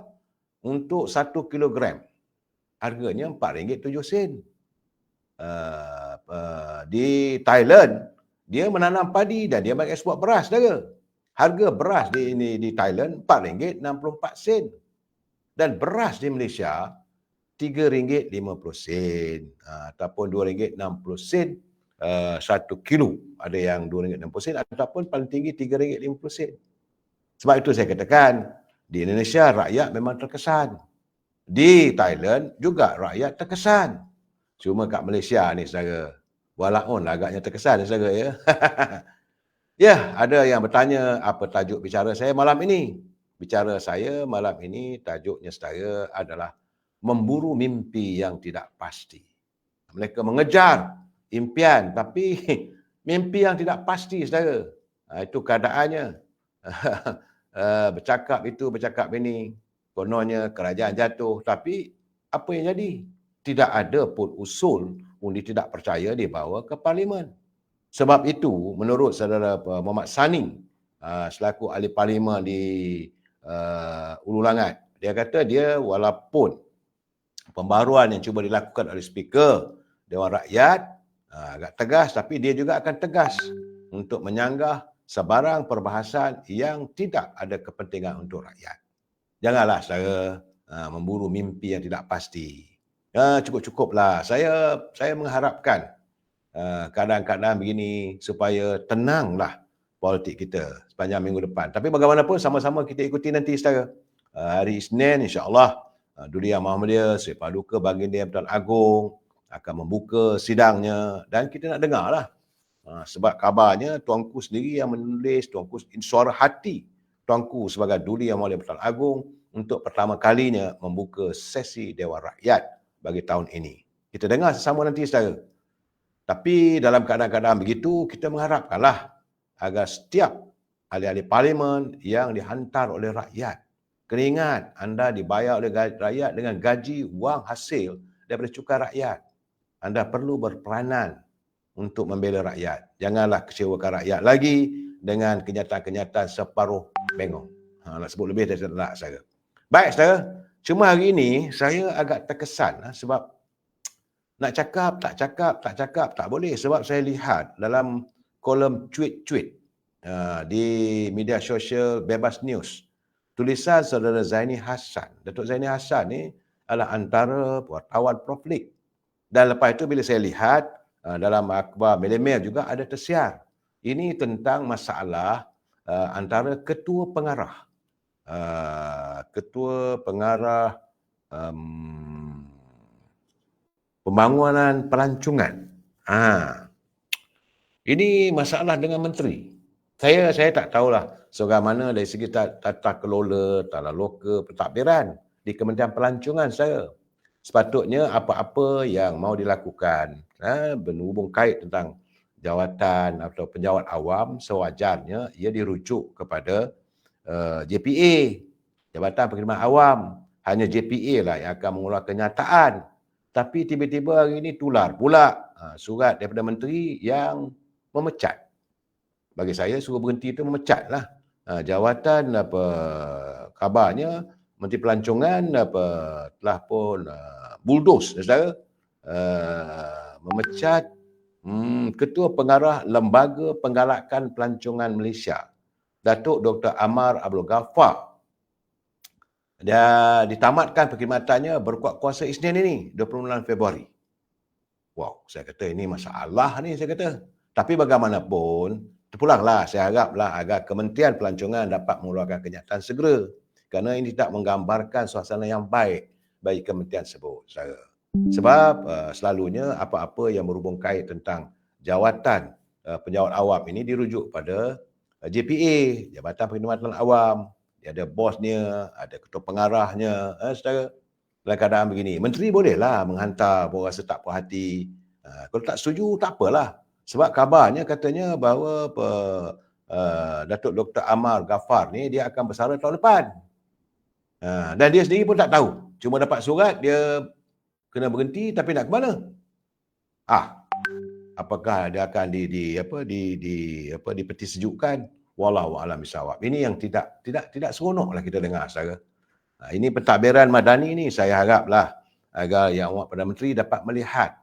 untuk 1 kilogram harganya RM4.07. Di Thailand, dia menanam padi dan dia mengeksport beras, saudara. Harga beras di Thailand RM4.64. Dan beras di Malaysia RM3.50 ataupun RM2.60 1 kilo. Ada yang RM2.60 ataupun paling tinggi RM3.50. Sebab itu saya katakan, di Indonesia rakyat memang terkesan. Di Thailand juga rakyat terkesan. Cuma kat Malaysia ni, saudara, walaupun agaknya terkesan, saudara, ya. Ya, ada yang bertanya apa tajuk bicara saya malam ini. Bicara saya malam ini tajuknya, saudara, adalah memburu mimpi yang tidak pasti. Mereka mengejar impian tapi mimpi yang tidak pasti, saudara. Itu keadaannya. Bercakap itu, bercakap ini. Kononnya kerajaan jatuh. Tapi apa yang jadi? Tidak ada pun usul undi tidak percaya dibawa ke parlimen. Sebab itu, menurut saudara Muhammad Sani, selaku ahli parlimen di Ulu Langat, dia kata dia walaupun pembaharuan yang cuba dilakukan oleh Speaker Dewan Rakyat agak tegas, tapi dia juga akan tegas untuk menyanggah sebarang perbahasan yang tidak ada kepentingan untuk rakyat. Janganlah saudara memburu mimpi yang tidak pasti. Cukup-cukuplah. Saya mengharapkan keadaan-keadaan begini supaya tenanglah politik kita sepanjang minggu depan. Tapi bagaimanapun sama-sama kita ikuti nanti, saudara. Hari Isnin insya-Allah Duli Yang Muhammadiyah Sri Paduka Baginda Yang Pertuan Agong akan membuka sidangnya dan kita nak dengarlah. Sebab kabarnya tuanku sendiri yang menulis, tuanku suara hati tuanku sebagai Duli Yang Muhammadiyah Pertuan Agong untuk pertama kalinya membuka sesi Dewan Rakyat bagi tahun ini. Kita dengar sesama nanti, saudara. Tapi dalam keadaan-keadaan begitu, kita mengharapkanlah agar setiap ahli-ahli parlimen yang dihantar oleh rakyat, kena ingat, anda dibayar oleh rakyat dengan gaji wang hasil daripada cukai rakyat. Anda perlu berperanan untuk membela rakyat. Janganlah kecewakan rakyat lagi dengan kenyataan-kenyataan separuh bengong. Nak sebut lebih dari tak, saudara. Baik, saudara. Cuma hari ini saya agak terkesan sebab nak cakap, tak boleh. Sebab saya lihat dalam kolom tweet-tweet di media sosial Bebas News, tulisan saudara Zaini Hassan. Datuk Zaini Hassan ni adalah antara wartawan Proflik. Dan lepas itu bila saya lihat dalam akhbar Melayu juga ada tersiar. Ini tentang masalah antara ketua pengarah pembangunan pelancongan. Ini masalah dengan menteri. Saya tak tahulah seorang mana dari segi tata kelola, tata loka, pentadbiran di Kementerian Pelancongan saya. Sepatutnya apa-apa yang mau dilakukan berhubung kait tentang jawatan atau penjawat awam, sewajarnya ia dirujuk kepada JPA, Jabatan Perkhidmatan Awam. Hanya JPA lah yang akan mengeluarkan kenyataan. Tapi tiba-tiba hari ini tular pula surat daripada menteri yang memecat. Bagi saya suruh berhenti itu memecat lah. Jawatan kabarnya Menteri Pelancongan telah pun bulldoze, saudara, memecat Ketua Pengarah Lembaga Penggalakan Pelancongan Malaysia, Datuk Dr. Amar Abdul Ghaffar. Dia ditamatkan perkhidmatannya berkuat kuasa Isnin ini, 29 Februari. Wow, saya kata ini masalah ni, saya kata. Tapi bagaimanapun, terpulanglah, saya haraplah agar Kementerian Pelancongan dapat mengeluarkan kenyataan segera. Kerana ini tidak menggambarkan suasana yang baik bagi kementerian tersebut, saudara. Sebab selalunya apa-apa yang berhubung kait tentang jawatan penjawat awam ini dirujuk pada JPA, Jabatan Perkhidmatan Awam. Dia ada bosnya, ada ketua pengarahnya, saudara. Dalam keadaan begini, menteri bolehlah menghantar bahawa rasa tak puas hati. Kalau tak setuju, tak apalah. Sebab kabarnya katanya bahawa Datuk Dr. Amar Ghaffar ni dia akan bersara tahun depan. Dan dia sendiri pun tak tahu. Cuma dapat surat, dia kena berhenti tapi nak ke mana? Apakah dia akan dipeti sejukkan? Wallahu a'lam bishawab. Ini yang tidak seronoklah kita dengar, saudara. Ini pentadbiran madani ni saya haraplah agar Yang Amat Perdana Menteri dapat melihat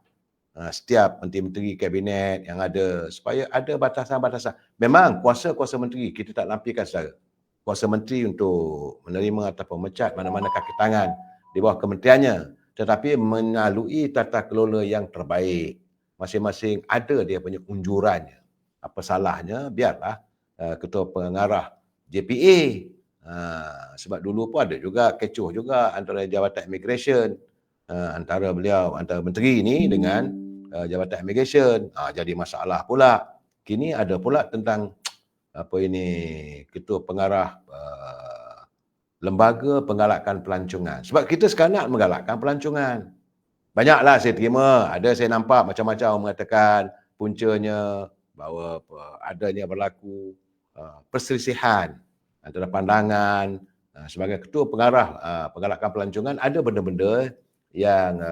setiap menteri-menteri kabinet yang ada supaya ada batasan-batasan. Memang kuasa-kuasa menteri kita tak lampikan, saudara. Kuasa menteri untuk menerima atau memecat mana-mana kaki tangan di bawah kementeriannya, tetapi melalui tata kelola yang terbaik. Masing-masing ada dia punya unjurannya. Apa salahnya biarlah ketua pengarah JPA, sebab dulu pun ada juga kecoh juga antara Jabatan Immigration, antara menteri ini dengan Jabatan Immigration, jadi masalah pula. Kini ada pula tentang ketua pengarah Lembaga Penggalakan Pelancongan. Sebab kita sekarang nak menggalakkan pelancongan. Banyaklah saya terima, ada saya nampak macam-macam orang mengatakan puncanya bahawa adanya berlaku perselisihan antara pandangan. Sebagai ketua pengarah penggalakan pelancongan, ada benda-benda yang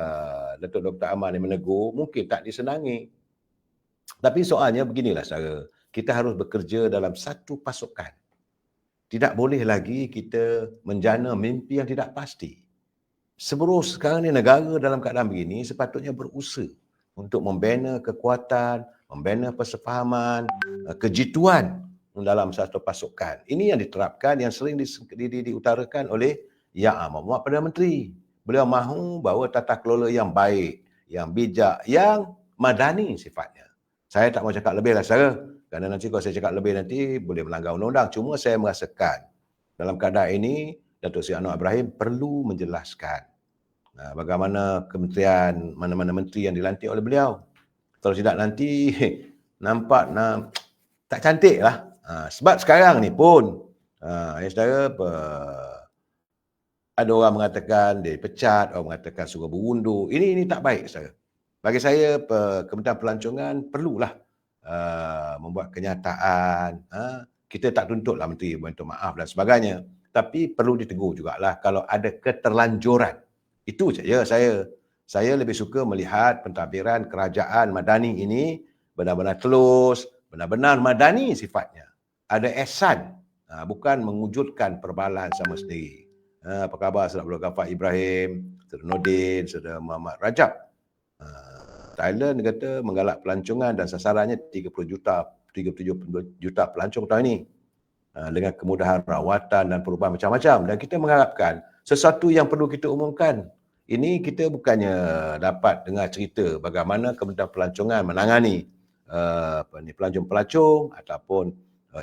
Datuk Dr. Amar ni menegur mungkin tak disenangi. Tapi soalnya beginilah, saudara. Kita harus bekerja dalam satu pasukan. Tidak boleh lagi kita menjana mimpi yang tidak pasti. Sebelum sekarang ni negara dalam keadaan begini sepatutnya berusaha untuk membina kekuatan, membina persefahaman, kejituan dalam satu pasukan. Ini yang diterapkan, yang sering diutarakan oleh Yang Amat Perdana Menteri. Beliau mahu bahawa tata kelola yang baik, yang bijak, yang madani sifatnya. Saya tak mau cakap lebih lah, saudara. Kerana nanti kalau saya cakap lebih nanti boleh melanggar undang-undang. Cuma saya merasakan dalam keadaan ini Datuk Seri Anwar Ibrahim perlu menjelaskan bagaimana kementerian, mana-mana menteri yang dilantik oleh beliau. Kalau tidak nanti nampak tak cantik lah. Sebab sekarang ni pun saudara, Ada orang mengatakan dia dipecat, orang mengatakan suruh berundur. Ini tak baik saya. Bagi saya Kementerian Pelancongan perlulah membuat kenyataan. Kita tak tuntutlah menteri minta maaf dan sebagainya. Tapi perlu ditegur jugalah kalau ada keterlanjuran. Itu saja saya. Saya lebih suka melihat pentadbiran kerajaan Madani ini benar-benar telus, benar-benar madani sifatnya. Ada ihsan, bukan mewujudkan perbalahan sama sendiri. Apa khabar Saudara Abdul Ghaffar Ibrahim, Saudara Nordin, Saudara Muhammad Rajab. Thailand kata menggalak pelancongan dan sasarannya 37 juta pelancong tahun ini. Dengan kemudahan rawatan dan perubahan macam-macam. Dan kita mengharapkan sesuatu yang perlu kita umumkan. Ini kita bukannya dapat dengar cerita bagaimana Kementerian Pelancongan menangani pelancong-pelancong ataupun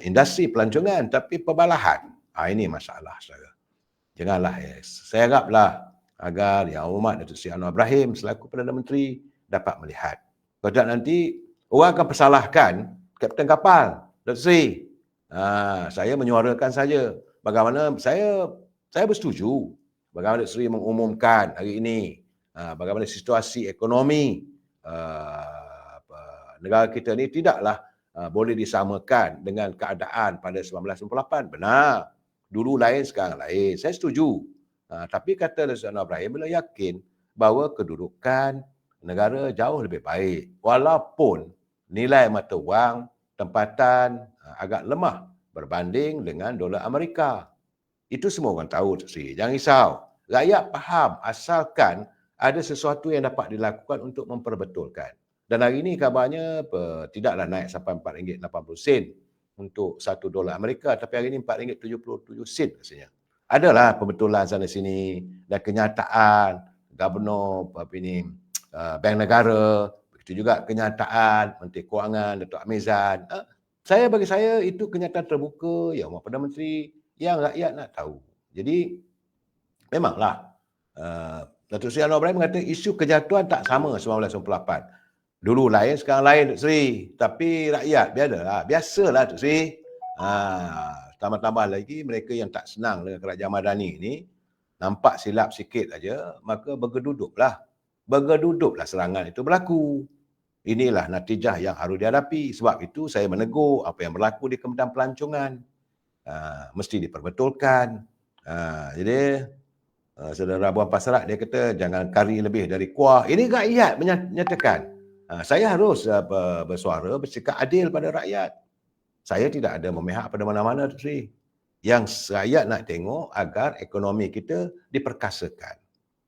industri pelancongan, tapi perbalahan. Ini masalah saya. Janganlah, saya haraplah agar Yang Hormat Datuk Seri Anwar Ibrahim selaku Perdana Menteri dapat melihat. Kalau tak nanti orang akan persalahkan kapten kapal, Datuk Seri. Saya menyuarakan saja bagaimana saya bersetuju bagaimana Datuk Seri mengumumkan hari ini bagaimana situasi ekonomi negara kita ni tidaklah boleh disamakan dengan keadaan pada 1998. Benar. Dulu lain, sekarang lain. Saya setuju. Tapi kata Datuk Seri Anwar Ibrahim bila yakin bahawa kedudukan negara jauh lebih baik. Walaupun nilai mata wang tempatan agak lemah berbanding dengan dolar Amerika. Itu semua orang tahu, Datuk Seri. Jangan risau. Rakyat faham asalkan ada sesuatu yang dapat dilakukan untuk memperbetulkan. Dan hari ini kabarnya tidaklah naik sampai RM4.80 untuk $1 Amerika, tapi hari ini RM4.77 rasanya. Adalah pembetulan sana sini dan kenyataan Gubernur Bank Negara, begitu juga kenyataan Menteri Kewangan Datuk Amizan. Bagi saya itu kenyataan terbuka yang Perdana Menteri yang rakyat nak tahu. Jadi memanglah Datuk Seri Anwar Ibrahim mengata isu kejatuhan tak sama 1998. Dulu lain, sekarang lain, Datuk Seri. Tapi rakyat biasalah Datuk Seri. Tambah-tambah lagi mereka yang tak senang dengan kerajaan Madani ini nampak silap sikit aja, maka bergeduduklah serangan itu berlaku. Inilah natijah yang harus dihadapi. Sebab itu saya menegur apa yang berlaku di Kementerian Pelancongan. Mesti diperbetulkan. Jadi Saudara Abuan Pasrak dia kata jangan kari lebih dari kuah. Ini rakyat menyatakan. Saya harus bersuara, bersikap adil pada rakyat. Saya tidak ada memihak pada mana-mana, Datuk Seri. Yang rakyat nak tengok agar ekonomi kita diperkasakan.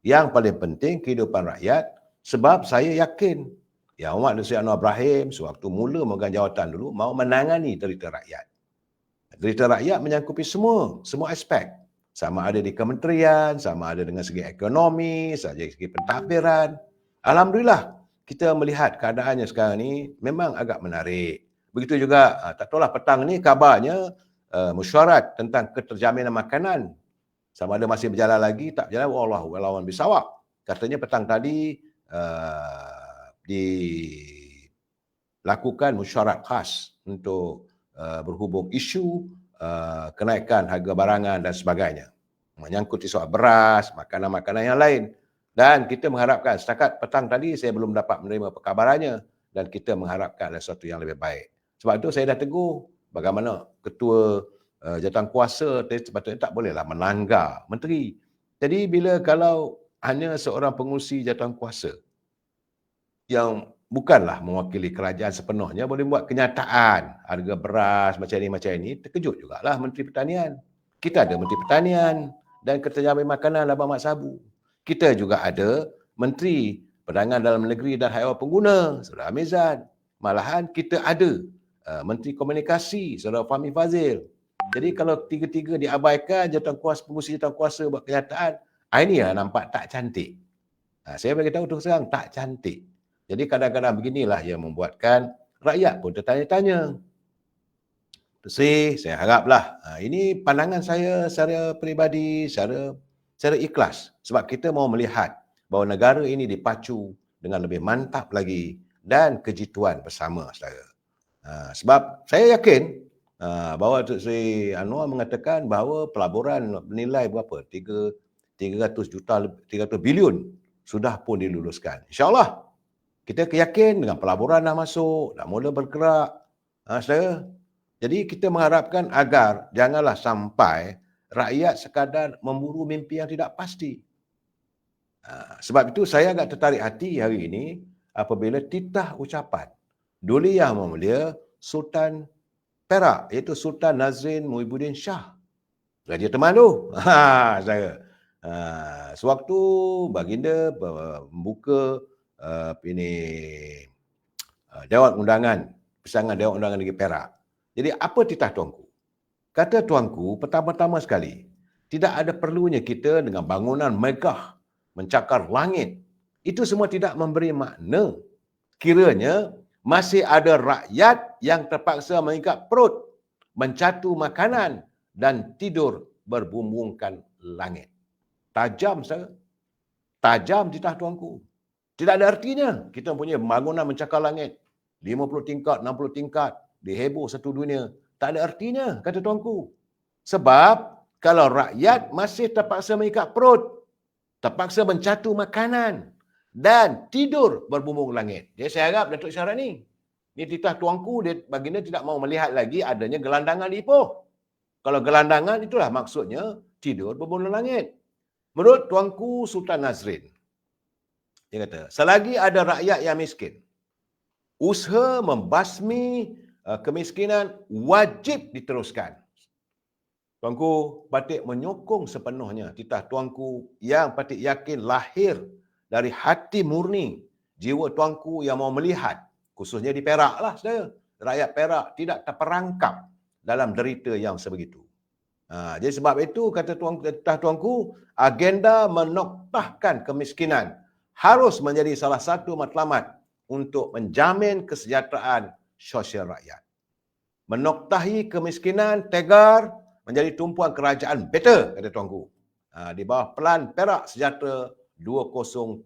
Yang paling penting kehidupan rakyat, sebab saya yakin Yang Hormat Datuk Seri Anwar Ibrahim sewaktu mula memegang jawatan dulu mau menangani derita rakyat. Derita rakyat menyangkupi semua aspek. Sama ada di kementerian, sama ada dengan segi ekonomi, dari segi pentadbiran. Alhamdulillah, kita melihat keadaannya sekarang ni memang agak menarik. Begitu juga, tak tahulah petang ni kabarnya mesyuarat tentang keterjaminan makanan. Sama ada masih berjalan lagi, tak berjalan, wallahu a'lam bisawab. Katanya petang tadi dilakukan mesyuarat khas untuk berhubung isu kenaikan harga barangan dan sebagainya. Menyangkut soal beras, makanan-makanan yang lain. Dan kita mengharapkan, setakat petang tadi saya belum dapat menerima perkabarannya dan kita mengharapkan ada sesuatu yang lebih baik. Sebab itu saya dah tegur bagaimana ketua jawatan kuasa sepatutnya tak bolehlah melanggar menteri. Jadi kalau hanya seorang pengurusi jawatan kuasa yang bukanlah mewakili kerajaan sepenuhnya boleh buat kenyataan harga beras macam ini, terkejut jugalah Menteri Pertanian. Kita ada Menteri Pertanian dan Keterjaminan Makanan Abang Mat Sabu. Kita juga ada Menteri Perdagangan Dalam Negeri dan Haiwan Pengguna, Saudara Amizan. Malahan kita ada Menteri Komunikasi, Saudara Fahmi Fazil. Jadi kalau tiga-tiga diabaikan, pengurusi jawatan kuasa buat kenyataan, ini nampak tak cantik. Saya beritahu terus terang, tak cantik. Jadi kadang-kadang beginilah yang membuatkan rakyat pun tertanya-tanya. Saya haraplah, ini pandangan saya secara peribadi, secara ikhlas. Sebab kita mahu melihat bahawa negara ini dipacu dengan lebih mantap lagi dan kejituan bersama, saudara. Sebab saya yakin bahawa Datuk Seri Anwar mengatakan bahawa pelaburan bernilai berapa? 300 juta, 300 bilion sudah pun diluluskan. InsyaAllah, kita yakin dengan pelaburan dah masuk, dah mula bergerak. Saudara. Jadi kita mengharapkan agar janganlah sampai rakyat sekadar memburu mimpi yang tidak pasti. Sebab itu saya agak tertarik hati hari ini apabila titah ucapan Duli Yang Mulia Sultan Perak, iaitu Sultan Nazrin Muhyiddin Shah. Raja Teman tu. Saya. Sewaktu baginda membuka Dewan Undangan, pesangan Dewan Undangan Negeri Perak. Jadi apa titah tuanku? Kata tuanku, pertama-tama sekali, tidak ada perlunya kita dengan bangunan megah mencakar langit. Itu semua tidak memberi makna. Kiranya masih ada rakyat yang terpaksa mengikat perut, mencatu makanan dan tidur berbumbungkan langit. Tajam, saudara. Tajam titah tuanku. Tidak ada artinya kita punya bangunan mencakar langit. 50 tingkat, 60 tingkat, diheboh satu dunia. Tak ada artinya, kata tuanku. Sebab kalau rakyat masih terpaksa mengikat perut, terpaksa mencatu makanan dan tidur berbumbung langit. Jadi saya harap Datuk Syarani, ni titah tuanku, baginda tidak mau melihat lagi adanya gelandangan di Ipoh. Kalau gelandangan itulah maksudnya tidur berbumbung langit. Menurut tuanku Sultan Nazrin, dia kata, selagi ada rakyat yang miskin, usaha membasmi kemiskinan wajib diteruskan. Tuanku Patik menyokong sepenuhnya titah tuanku yang Patik yakin lahir dari hati murni jiwa tuanku yang mau melihat, khususnya di Perak lah saudara, rakyat Perak tidak terperangkap dalam derita yang sebegitu. Jadi sebab itu kata titah tuanku, agenda menoktahkan kemiskinan harus menjadi salah satu matlamat untuk menjamin kesejahteraan sosial rakyat. Menoktahi kemiskinan tegar menjadi tumpuan kerajaan better, kata tuanku. Di bawah Pelan Perak Sejahtera 2030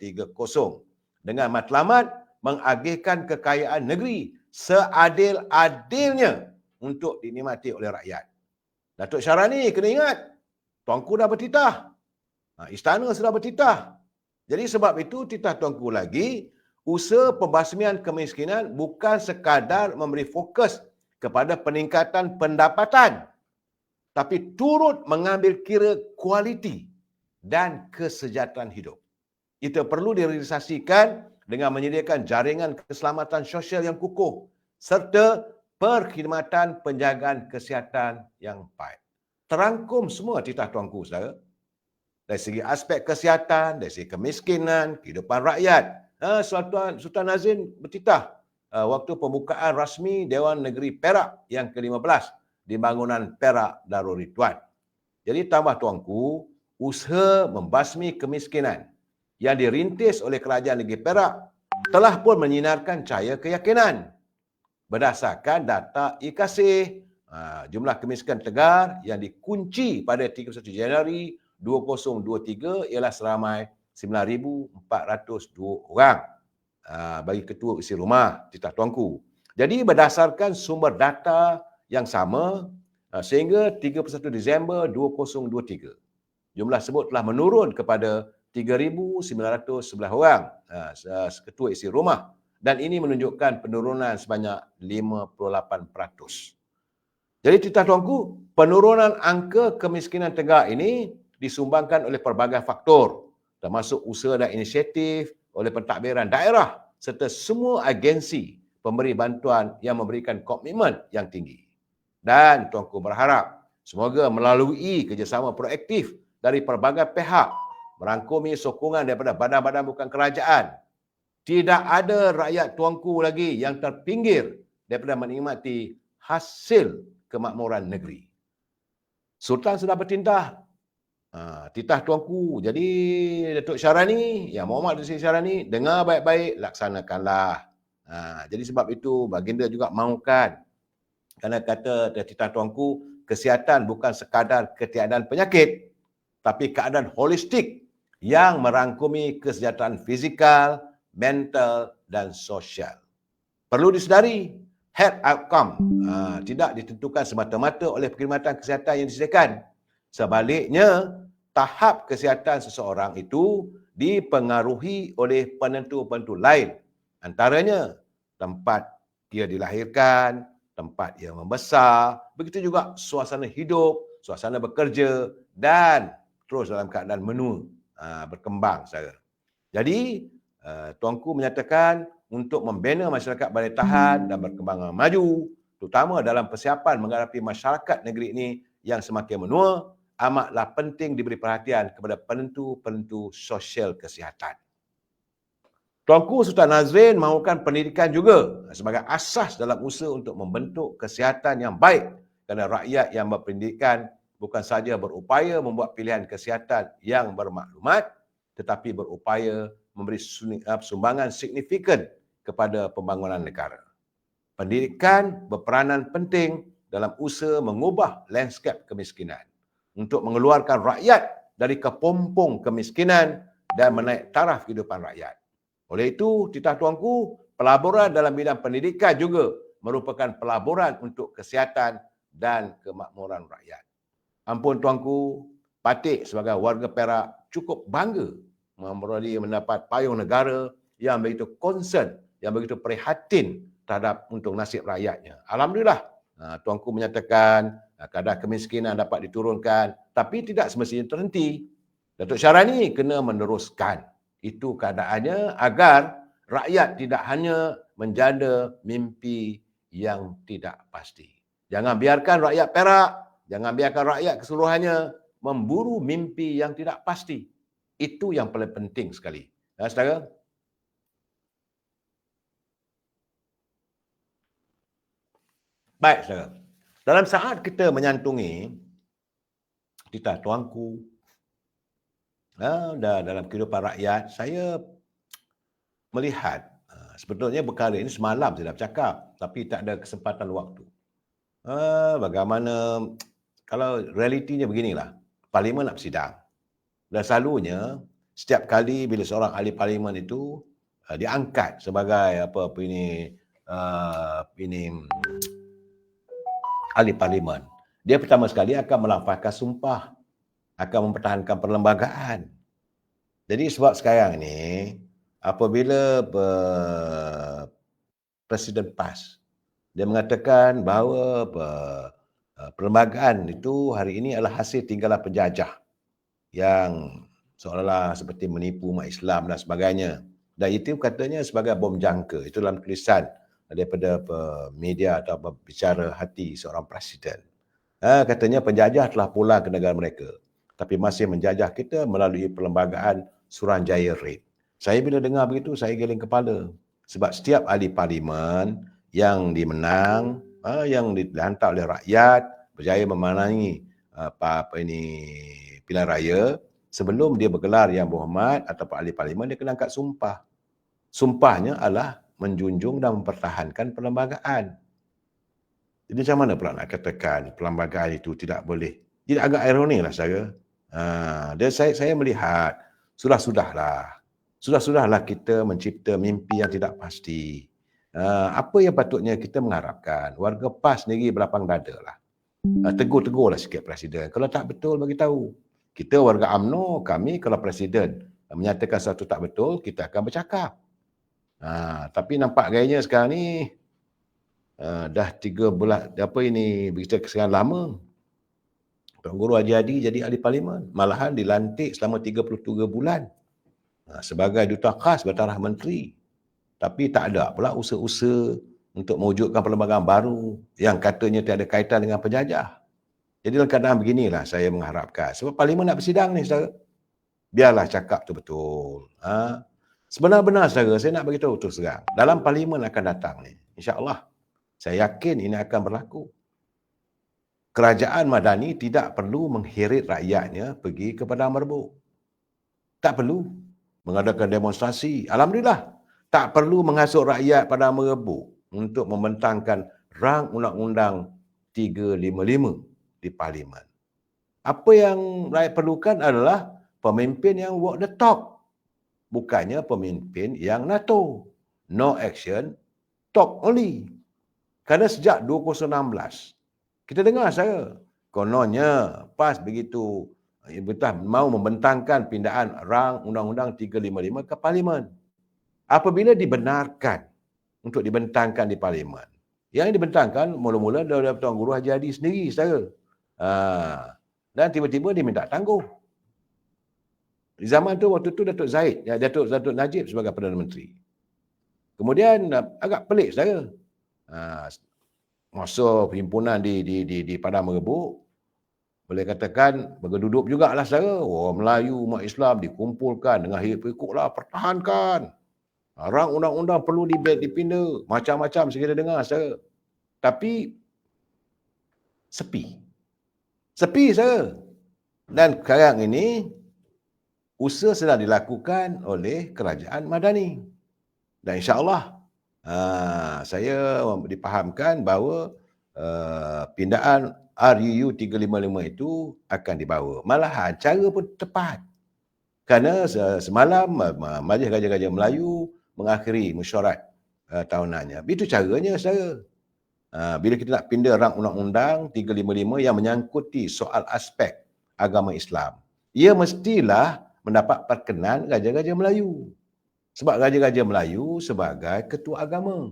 dengan matlamat mengagihkan kekayaan negeri seadil-adilnya untuk dinikmati oleh rakyat. Datuk Syarani kena ingat, tuanku dah bertitah. Istana sudah bertitah. Jadi sebab itu titah tuanku lagi, usaha pembasmian kemiskinan bukan sekadar memberi fokus kepada peningkatan pendapatan, tapi turut mengambil kira kualiti dan kesejahteraan hidup. Itu perlu direalisasikan dengan menyediakan jaringan keselamatan sosial yang kukuh serta perkhidmatan penjagaan kesihatan yang baik. Terangkum semua titah tuanku, saudara. Dari segi aspek kesihatan, dari segi kemiskinan, kehidupan rakyat. Sultan Nazrin bertitah waktu pembukaan rasmi Dewan Negeri Perak yang ke-15 di bangunan Perak Darul Ridwan. Jadi tambah tuanku, usaha membasmi kemiskinan yang dirintis oleh Kerajaan Negeri Perak telah pun menyinarkan cahaya keyakinan. Berdasarkan data IKASih, jumlah kemiskinan tegar yang dikunci pada 31 Januari 2023 ialah seramai 9,402 orang bagi ketua isi rumah titah tuanku. Jadi berdasarkan sumber data yang sama sehingga 31 Disember 2023, jumlah tersebut telah menurun kepada 3,911 orang ketua isi rumah dan ini menunjukkan penurunan sebanyak 58%. Jadi titah tuanku, penurunan angka kemiskinan tegar ini disumbangkan oleh pelbagai faktor, termasuk usaha dan inisiatif oleh pentadbiran daerah serta semua agensi pemberi bantuan yang memberikan komitmen yang tinggi. Dan tuanku berharap semoga melalui kerjasama proaktif dari pelbagai pihak, merangkumi sokongan daripada badan-badan bukan kerajaan, tidak ada rakyat tuanku lagi yang terpinggir daripada menikmati hasil kemakmuran negeri. Sultan sudah bertitah. Titah tuanku. Jadi Datuk Syarani, Yang Mohd Datuk Syarani, dengar baik-baik, laksanakanlah. Jadi sebab itu baginda juga mahukan. Kerana kata titah tuanku, kesihatan bukan sekadar ketiadaan penyakit, tapi keadaan holistik yang merangkumi kesejahteraan fizikal, mental dan sosial. Perlu disedari, health outcome tidak ditentukan semata-mata oleh perkhidmatan kesihatan yang disediakan. Sebaliknya, tahap kesihatan seseorang itu dipengaruhi oleh penentu-penentu lain. Antaranya tempat dia dilahirkan, tempat dia membesar, begitu juga suasana hidup, suasana bekerja dan terus dalam keadaan menua berkembang saudara. Jadi tuanku menyatakan untuk membina masyarakat Balai Tahan dan berkembang maju, terutama dalam persiapan menghadapi masyarakat negeri ini yang semakin menua, amatlah penting diberi perhatian kepada penentu-penentu sosial kesihatan. Tuanku Sultan Nazrin mahukan pendidikan juga sebagai asas dalam usaha untuk membentuk kesihatan yang baik, kerana rakyat yang berpendidikan bukan saja berupaya membuat pilihan kesihatan yang bermaklumat, tetapi berupaya memberi sumbangan signifikan kepada pembangunan negara. Pendidikan berperanan penting dalam usaha mengubah lanskap kemiskinan untuk mengeluarkan rakyat dari kepompong kemiskinan dan menaik taraf kehidupan rakyat. Oleh itu, titah tuanku, pelaburan dalam bidang pendidikan juga merupakan pelaburan untuk kesihatan dan kemakmuran rakyat. Ampun tuanku, Patik sebagai warga Perak cukup bangga mendapat payung negara yang begitu concern, yang begitu prihatin terhadap untuk nasib rakyatnya. Alhamdulillah, tuanku menyatakan kadar kemiskinan dapat diturunkan, tapi tidak semestinya terhenti. Datuk Syarani kena meneruskan. Itu keadaannya agar rakyat tidak hanya menjana mimpi yang tidak pasti. Jangan biarkan rakyat Perak, jangan biarkan rakyat keseluruhannya memburu mimpi yang tidak pasti. Itu yang paling penting sekali. Saudara? Baik, saudara. Dalam saat kita menyantungi titah tuanku, dalam kehidupan rakyat, saya melihat, sebetulnya perkara ini semalam saya dah bercakap, tapi tak ada kesempatan waktu. Bagaimana, kalau realitinya beginilah, Parlimen nak bersidang. Dan selalunya, setiap kali bila seorang ahli Parlimen itu diangkat sebagai ahli Parlimen, dia pertama sekali akan melafazkan sumpah, akan mempertahankan perlembagaan. Jadi sebab sekarang ni, apabila Presiden PAS, dia mengatakan bahawa perlembagaan itu hari ini adalah hasil tinggalan penjajah yang seolah-olah seperti menipu umat Islam dan sebagainya. Dan itu katanya sebagai bom jangka. Itu dalam tulisan daripada media atau bicara hati seorang presiden. Katanya penjajah telah pulang ke negara mereka, tapi masih menjajah kita melalui perlembagaan Suruhanjaya Raid. Saya bila dengar begitu, saya geleng kepala. Sebab setiap ahli parlimen yang dimenang, yang dihantar oleh rakyat, berjaya memenangi pilihan raya, sebelum dia bergelar yang berhormat ataupun ahli parlimen, dia kena angkat sumpah. Sumpahnya adalah menjunjung dan mempertahankan perlembagaan. Jadi macam mana pula nak katakan perlembagaan itu tidak boleh? Jadi agak ironi lah saya. Dan saya melihat, Sudahlah kita mencipta mimpi yang tidak pasti. Apa yang patutnya kita mengharapkan? Warga PAS sendiri berlapang dada lah. Tegur-tegurlah sikit Presiden. Kalau tak betul, bagi tahu. Kita warga UMNO, kami kalau Presiden menyatakan sesuatu tak betul, kita akan bercakap. Tapi nampak gayanya sekarang ni, dah 3 bulan, berita kesekian lama. Tuan Guru Haji Hadi jadi ahli parlimen. Malahan dilantik selama 33 bulan. Sebagai duta khas bertaraf menteri. Tapi tak ada pula usaha-usaha untuk mewujudkan perlembagaan baru yang katanya tiada kaitan dengan penjajah. Jadi dalam keadaan beginilah saya mengharapkan. Sebab parlimen nak bersidang ni, saudara. Biarlah cakap tu betul. Sebenar-benar, saudara, saya nak beritahu terus terang. Dalam parlimen akan datang ni, insya-Allah, saya yakin ini akan berlaku. Kerajaan Madani tidak perlu mengheret rakyatnya pergi ke Padang Merbuk. Tak perlu mengadakan demonstrasi. Alhamdulillah, tak perlu menghasut rakyat Padang Merbuk untuk membentangkan rang Undang-Undang 355 di Parlimen. Apa yang rakyat perlukan adalah pemimpin yang walk the talk. Bukannya pemimpin yang NATO. No action, talk only. Kerana sejak 2016, kita dengar saya, kononnya PAS begitu Betul, mau membentangkan pindaan rang Undang-Undang 355 ke Parlimen. Apabila dibenarkan untuk dibentangkan di Parlimen, yang dibentangkan mula-mula dari Tuan Guru Haji Hadi sendiri, saudara. Dan tiba-tiba dia minta tangguh. Di zaman tu, waktu tu Datuk Zahid, Datuk Najib sebagai Perdana Menteri. Kemudian agak pelik, saudara. Masa perhimpunan di Padang Merebuk, boleh katakan bergedudup jugalah, saudara. Orang Melayu, umat Islam dikumpulkan dengan hiruk pikuklah, pertahankan. Rang undang-undang perlu dipinda. Macam-macam saya dengar, saudara. Tapi sepi. Sepi, saudara. Dan sekarang ini usaha sedang dilakukan oleh Kerajaan Madani. Dan insya-Allah saya dipahamkan bahawa pindaan RUU 355 itu akan dibawa. Malahan cara pun tepat. Kerana semalam Majlis Raja-Raja Melayu mengakhiri mesyuarat tahunannya. Itu caranya, saudara. Bila kita nak pinda rang undang-undang 355 yang menyangkuti soal aspek agama Islam, ia mestilah mendapat perkenan Raja-Raja Melayu. Sebab Raja-Raja Melayu sebagai ketua agama.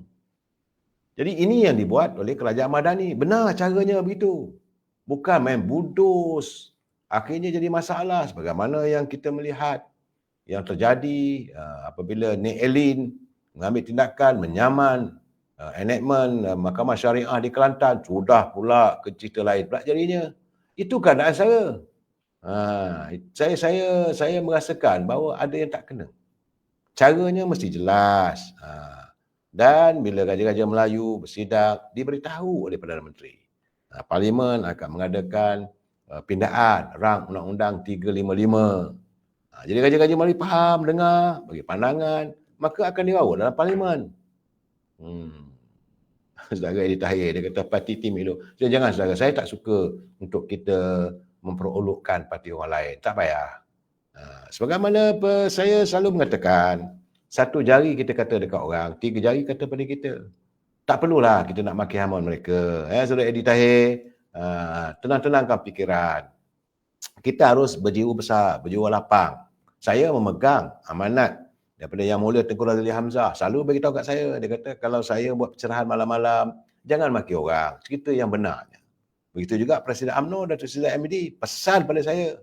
Jadi ini yang dibuat oleh Kerajaan Madani. Benar caranya begitu. Bukan main budus. Akhirnya jadi masalah sebagaimana yang kita melihat yang terjadi apabila Nek Elin mengambil tindakan menyaman enactment Mahkamah Syariah di Kelantan. Sudah pula ke cerita lain pula jadinya. Itu keadaan saya. Saya merasakan bahawa ada yang tak kena. Caranya mesti jelas. Dan bila Raja-Raja Melayu bersidang, diberitahu oleh Perdana Menteri. Parlimen akan mengadakan pindaan rang Undang-Undang 355. Jadi Raja-Raja Melayu faham, dengar, bagi pandangan, maka akan dibawa dalam Parlimen. Saudara Edi Tahir, dia kata parti tim elok. Jangan, saudara, saya tak suka untuk kita memperolokkan parti orang lain. Tak payah. Sebagaimana saya selalu mengatakan, satu jari kita kata dekat orang, 3 jari kata pada kita. Tak perlulah kita nak maki hamun mereka. Saudara Edi Tahir, tenang-tenangkan fikiran. Kita harus berjiwa besar, berjiwa lapang. Saya memegang amanat daripada Yang Mulia Tengku Razali Hamzah. Selalu bagi tahu kat saya, dia kata kalau saya buat pencerahan malam-malam, jangan maki orang, cerita yang benarnya. Begitu juga Presiden UMNO Datuk Seri Hamidi pesan pada saya.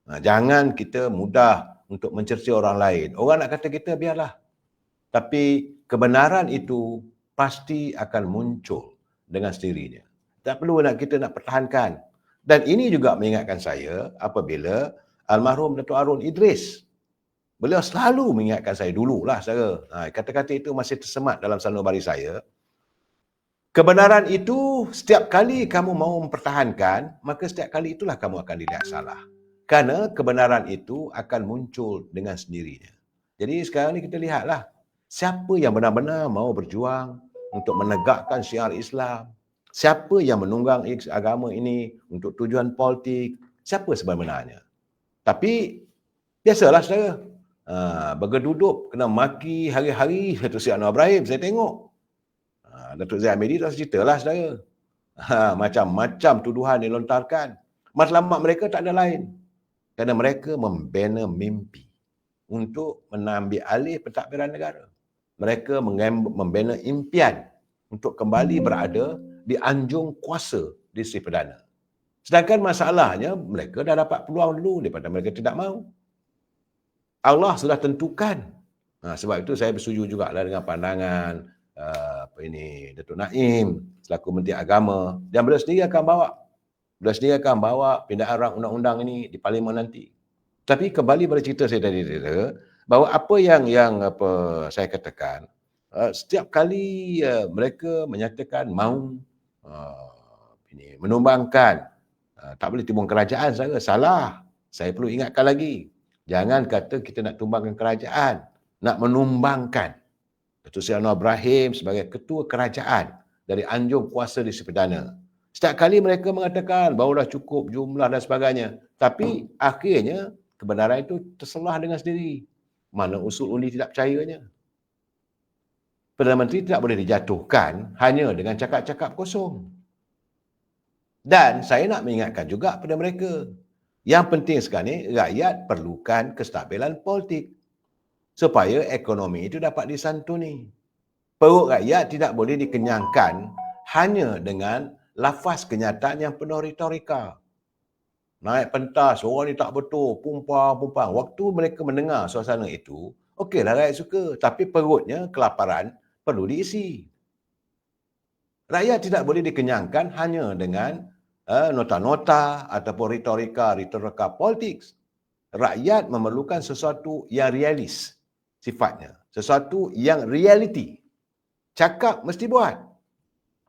Jangan kita mudah untuk mencerca orang lain. Orang nak kata kita, biarlah. Tapi kebenaran itu pasti akan muncul dengan sendirinya. Tak perlu kita nak pertahankan. Dan ini juga mengingatkan saya apabila almarhum Datuk Harun Idris, beliau selalu mengingatkan saya dululah, saudara. Kata-kata itu masih tersemat dalam sanubari saya. Kebenaran itu setiap kali kamu mau mempertahankan, maka setiap kali itulah kamu akan dilihat salah. Kerana kebenaran itu akan muncul dengan sendirinya. Jadi sekarang ni kita lihatlah, siapa yang benar-benar mau berjuang untuk menegakkan syiar Islam, siapa yang menunggang agama ini untuk tujuan politik, siapa sebenarnya. Tapi biasalah, saudara, bergedudup kena maki hari-hari Datuk Seri Anwar Ibrahim, saya tengok. Datuk Zahid Hamidi dah ceritalah, saudara. Macam-macam tuduhan dilontarkan. Matlamat mereka tak ada lain. Kerana mereka membina mimpi untuk menambil alih pentadbiran negara. Mereka membina impian untuk kembali berada di anjung kuasa di Sri Perdana. Sedangkan masalahnya, mereka dah dapat peluang dulu daripada mereka tidak mahu. Allah sudah tentukan. Sebab itu saya bersetuju jugalah dengan pandangan Datuk Naim selaku Menteri Agama. Dan beliau sendiri akan bawa pindaan rang undang-undang ini di Parlimen nanti. Tapi kembali pada cerita saya tadi, bahawa apa yang saya katakan, setiap kali mereka menyatakan mahu menumbangkan, tak boleh timbang kerajaan, salah. Saya perlu ingatkan lagi, jangan kata kita nak tumbangkan kerajaan, nak menumbangkan Datuk Seri Anwar Ibrahim sebagai ketua kerajaan dari anjung kuasa di Sri Perdana. Setiap kali mereka mengatakan bahawa dah cukup jumlah dan sebagainya, tapi akhirnya kebenaran itu terselah dengan sendiri. Mana usul undi tidak percayanya. Perdana Menteri tidak boleh dijatuhkan hanya dengan cakap-cakap kosong. Dan saya nak mengingatkan juga pada mereka, Yang penting sekarang ni, rakyat perlukan kestabilan politik supaya ekonomi itu dapat disantuni. Perut rakyat tidak boleh dikenyangkan hanya dengan lafaz kenyataan yang penuh retorika. Naik pentas, orang ni tak betul, pumpang. Waktu mereka mendengar suasana itu, okeylah rakyat suka. Tapi perutnya, kelaparan, perlu diisi. Rakyat tidak boleh dikenyangkan hanya dengan nota-nota ataupun retorika politik. Rakyat memerlukan sesuatu yang realis sifatnya. Sesuatu yang realiti. Cakap mesti buat.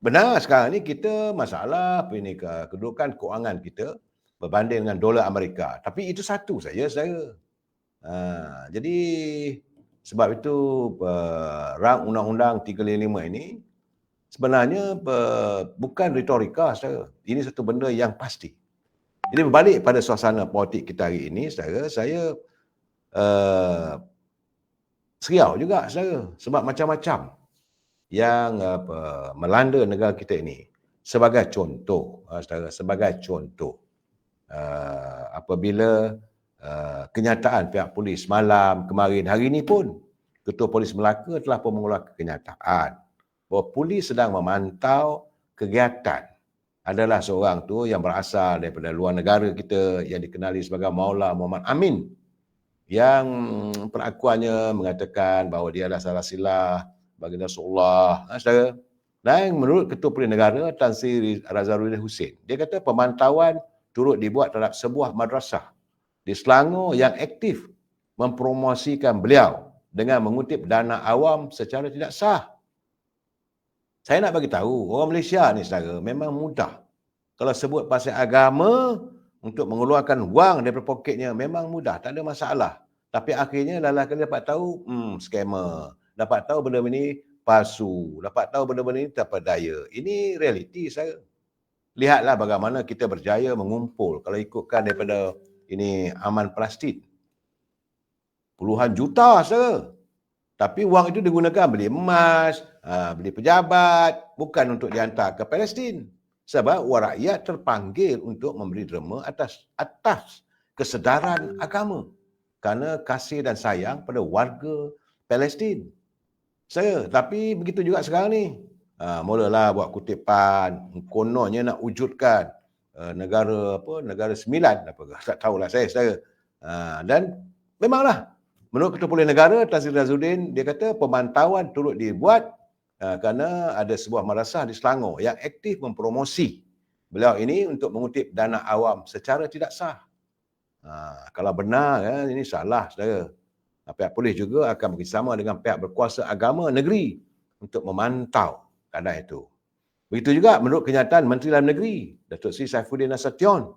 Benar sekarang ni kita masalah kedudukan kewangan kita berbanding dengan dolar Amerika. Tapi itu satu saja saudara. Jadi sebab itu rang Undang-Undang 355 ini sebenarnya bukan retorika saudara. Ini satu benda yang pasti. Jadi berbalik pada suasana politik kita hari ini saudara, saya seriau juga saudara. Sebab macam-macam yang melanda negara kita ini. Sebagai contoh, saudara, sebagai contoh, apabila kenyataan pihak polis malam kemarin, hari ini pun Ketua Polis Melaka telah pun mengeluarkan kenyataan bahawa polis sedang memantau kegiatan adalah seorang tu yang berasal daripada luar negara kita yang dikenali sebagai Maula Muhammad Amin, yang pengakuannya mengatakan bahawa dia adalah salah silah baginda Rasulullah, saudara. Dan menurut Ketua Polis Negara Tan Sri Razaluddin Hussein, dia kata pemantauan turut dibuat terhadap sebuah madrasah di Selangor yang aktif mempromosikan beliau dengan mengutip dana awam secara tidak sah. Saya nak bagi tahu, orang Malaysia ni saudara, memang mudah. Kalau sebut pasal agama, untuk mengeluarkan wang daripada poketnya memang mudah, tak ada masalah. Tapi akhirnya lelaki dapat tahu, scammer. Dapat tahu benda ini palsu. Dapat tahu benda-benda ini tak berdaya. Ini realiti saya. Lihatlah bagaimana kita berjaya mengumpul. Kalau ikutkan daripada ini aman plastik. Puluhan juta saja. Tapi wang itu digunakan beli emas, beli pejabat, bukan untuk dihantar ke Palestin. Sebab rakyat terpanggil untuk memberi derma atas kesedaran agama. Kerana kasih dan sayang pada warga Palestin. Tapi begitu juga sekarang ni. Mulalah buat kutipan, kononnya nak wujudkan negara sembilan, tak tahulah saya. Dan memanglah, menurut Ketua Polis Negara Tan Sri Razaluddin, dia kata pemantauan turut dibuat kerana ada sebuah madrasah di Selangor yang aktif mempromosi beliau ini untuk mengutip dana awam secara tidak sah. Kalau benar, ini salah saudara. Pihak polis juga akan bekerjasama dengan pihak berkuasa agama negeri untuk memantau keadaan itu. Begitu juga menurut kenyataan Menteri Dalam Negeri, Datuk Seri Saifuddin Nasution.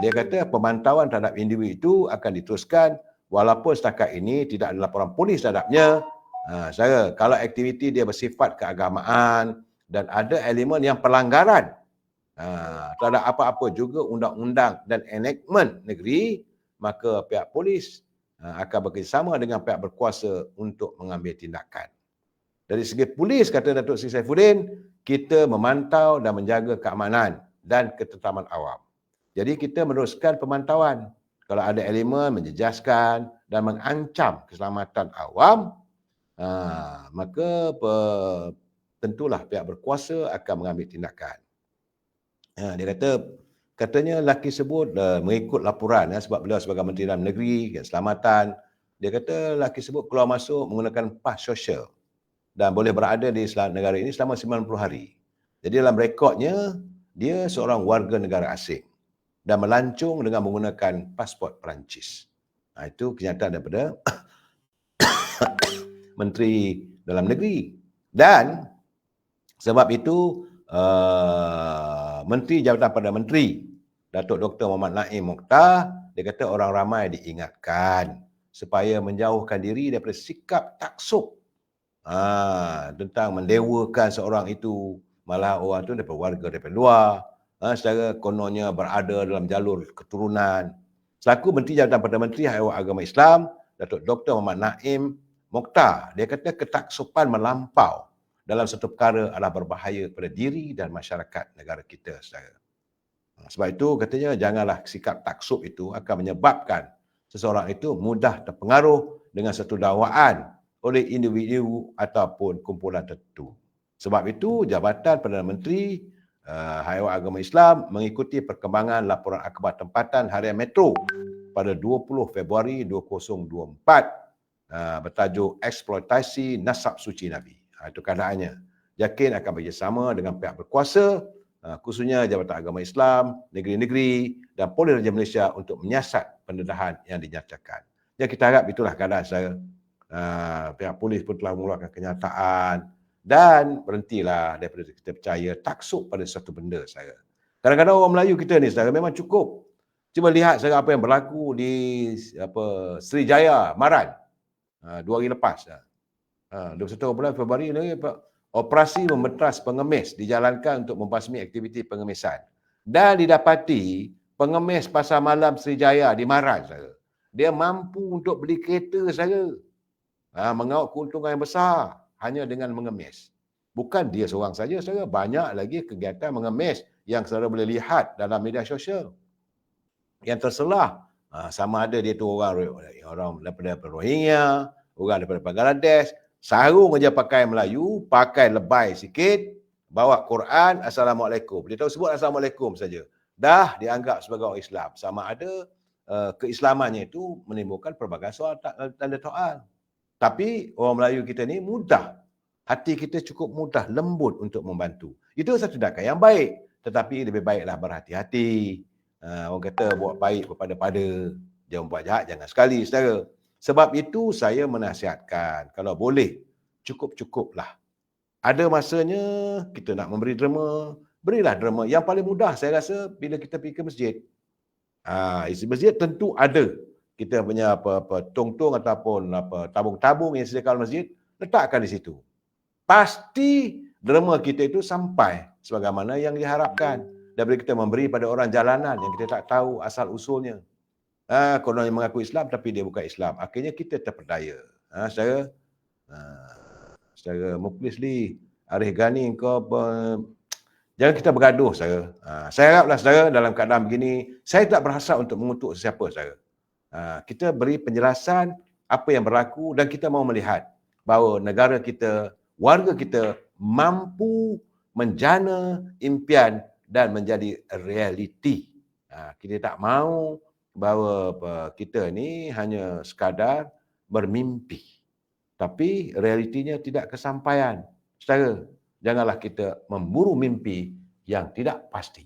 Dia kata pemantauan terhadap individu itu akan diteruskan walaupun setakat ini tidak ada laporan polis terhadapnya. Saudara, kalau aktiviti dia bersifat keagamaan dan ada elemen yang pelanggaran terhadap apa-apa juga undang-undang dan enactment negeri, maka pihak polis akan bekerjasama dengan pihak berkuasa untuk mengambil tindakan. Dari segi polis, kata Datuk Seri Saifuddin, kita memantau dan menjaga keamanan dan ketentaman awam. Jadi kita meneruskan pemantauan. Kalau ada elemen menjejaskan dan mengancam keselamatan awam, maka tentulah pihak berkuasa akan mengambil tindakan. Dia katanya lelaki sebut mengikut laporan sebab beliau sebagai Menteri Dalam Negeri Keselamatan, dia kata lelaki sebut keluar masuk menggunakan pas sosial dan boleh berada di negara ini selama 90 hari. Jadi dalam rekodnya, dia seorang warga negara asing dan melancong dengan menggunakan pasport Perancis. Itu kenyataan daripada Menteri Dalam Negeri. Dan sebab itu Menteri Jabatan Perdana Menteri Datuk Dr. Muhammad Naim Mokhtar, dia kata orang ramai diingatkan supaya menjauhkan diri daripada sikap taksub tentang mendewakan seorang itu, malah orang itu daripada warga daripada luar, secara kononnya berada dalam jalur keturunan. Selaku Menteri Jabatan Perdana Menteri Haiwan Agama Islam, Datuk Dr. Muhammad Naim Mokhtar, dia kata ketaksupan melampau dalam satu perkara adalah berbahaya pada diri dan masyarakat negara kita, saudara. Sebab itu katanya janganlah sikap taksub itu akan menyebabkan seseorang itu mudah terpengaruh dengan satu dakwaan oleh individu ataupun kumpulan tertentu. Sebab itu Jabatan Perdana Menteri Haiwan Agama Islam mengikuti perkembangan laporan akhbar tempatan Harian Metro pada 20 Februari 2024 bertajuk Eksploitasi Nasab Suci Nabi. Itu keadaannya. Yakin akan bekerjasama dengan pihak berkuasa, khususnya Jabatan Agama Islam, negeri-negeri dan Polis Raja Malaysia untuk menyiasat pendedahan yang dinyatakan. Jadi kita harap itulah keadaan saya. Pihak polis pun telah mengeluarkan kenyataan dan berhentilah daripada kita percaya taksub pada satu benda saya. Kadang-kadang orang Melayu kita ni saya memang cukup. Cuba lihat saya apa yang berlaku di Srijaya, Maran 2 hari lepas. 21 bulan Februari ni operasi membentas pengemis dijalankan untuk membasmi aktiviti pengemisan. Dan didapati pengemis pasar malam Srijaya di Maran saya. Dia mampu untuk beli kereta saya. Mengaut keuntungan yang besar hanya dengan mengemis. Bukan dia seorang saja, saya banyak lagi kegiatan mengemis yang saudara boleh lihat dalam media sosial. Yang terselah, sama ada dia tu orang daripada Rohingya, orang daripada Bangladesh, sarung aja pakai Melayu, pakai lebay sikit, bawa Quran, Assalamualaikum. Dia tahu sebut Assalamualaikum saja. Dah dianggap sebagai orang Islam. Sama ada keislamannya itu menimbulkan pelbagai soal tanda soal. Tapi orang Melayu kita ni mudah. Hati kita cukup mudah, lembut untuk membantu. Itu satu tindakan yang baik. Tetapi lebih baiklah berhati-hati. Orang kata buat baik berpada-pada. Jangan buat jahat, jangan sekali, saudara. Sebab itu saya menasihatkan, kalau boleh, cukup-cukuplah. Ada masanya kita nak memberi derma, berilah derma. Yang paling mudah saya rasa bila kita pergi ke masjid. Isi masjid tentu ada kita punya tong-tong ataupun tabung-tabung yang disediakan masjid, letakkan di situ. Pasti derma kita itu sampai sebagaimana yang diharapkan. Daripada kita memberi pada orang jalanan yang kita tak tahu asal usulnya. Konon yang mengaku Islam tapi dia bukan Islam. Akhirnya kita terperdaya. Secara Muklisli, Arif Ghani, jangan kita bergaduh, saudara. Saya haraplah saudara dalam keadaan begini, saya tak berhasrat untuk mengutuk sesiapa, saudara. Kita beri penjelasan apa yang berlaku dan kita mahu melihat bahawa negara kita, warga kita mampu menjana impian dan menjadi realiti. Kita tak mahu bahawa kita ni hanya sekadar bermimpi. Tapi realitinya tidak kesampaian. Saudara, janganlah kita memburu mimpi yang tidak pasti.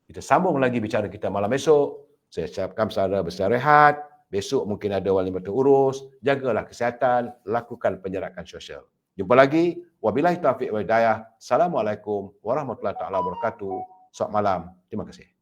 Kita sambung lagi bicara kita malam esok. Saya ucapkan saudara beristirahat. Besok mungkin ada wali mata urus. Jagalah kesihatan. Lakukan penjarakan sosial. Jumpa lagi. Wabillahi taufiq wal hidayah. Assalamualaikum warahmatullahi wabarakatuh. Selamat malam. Terima kasih.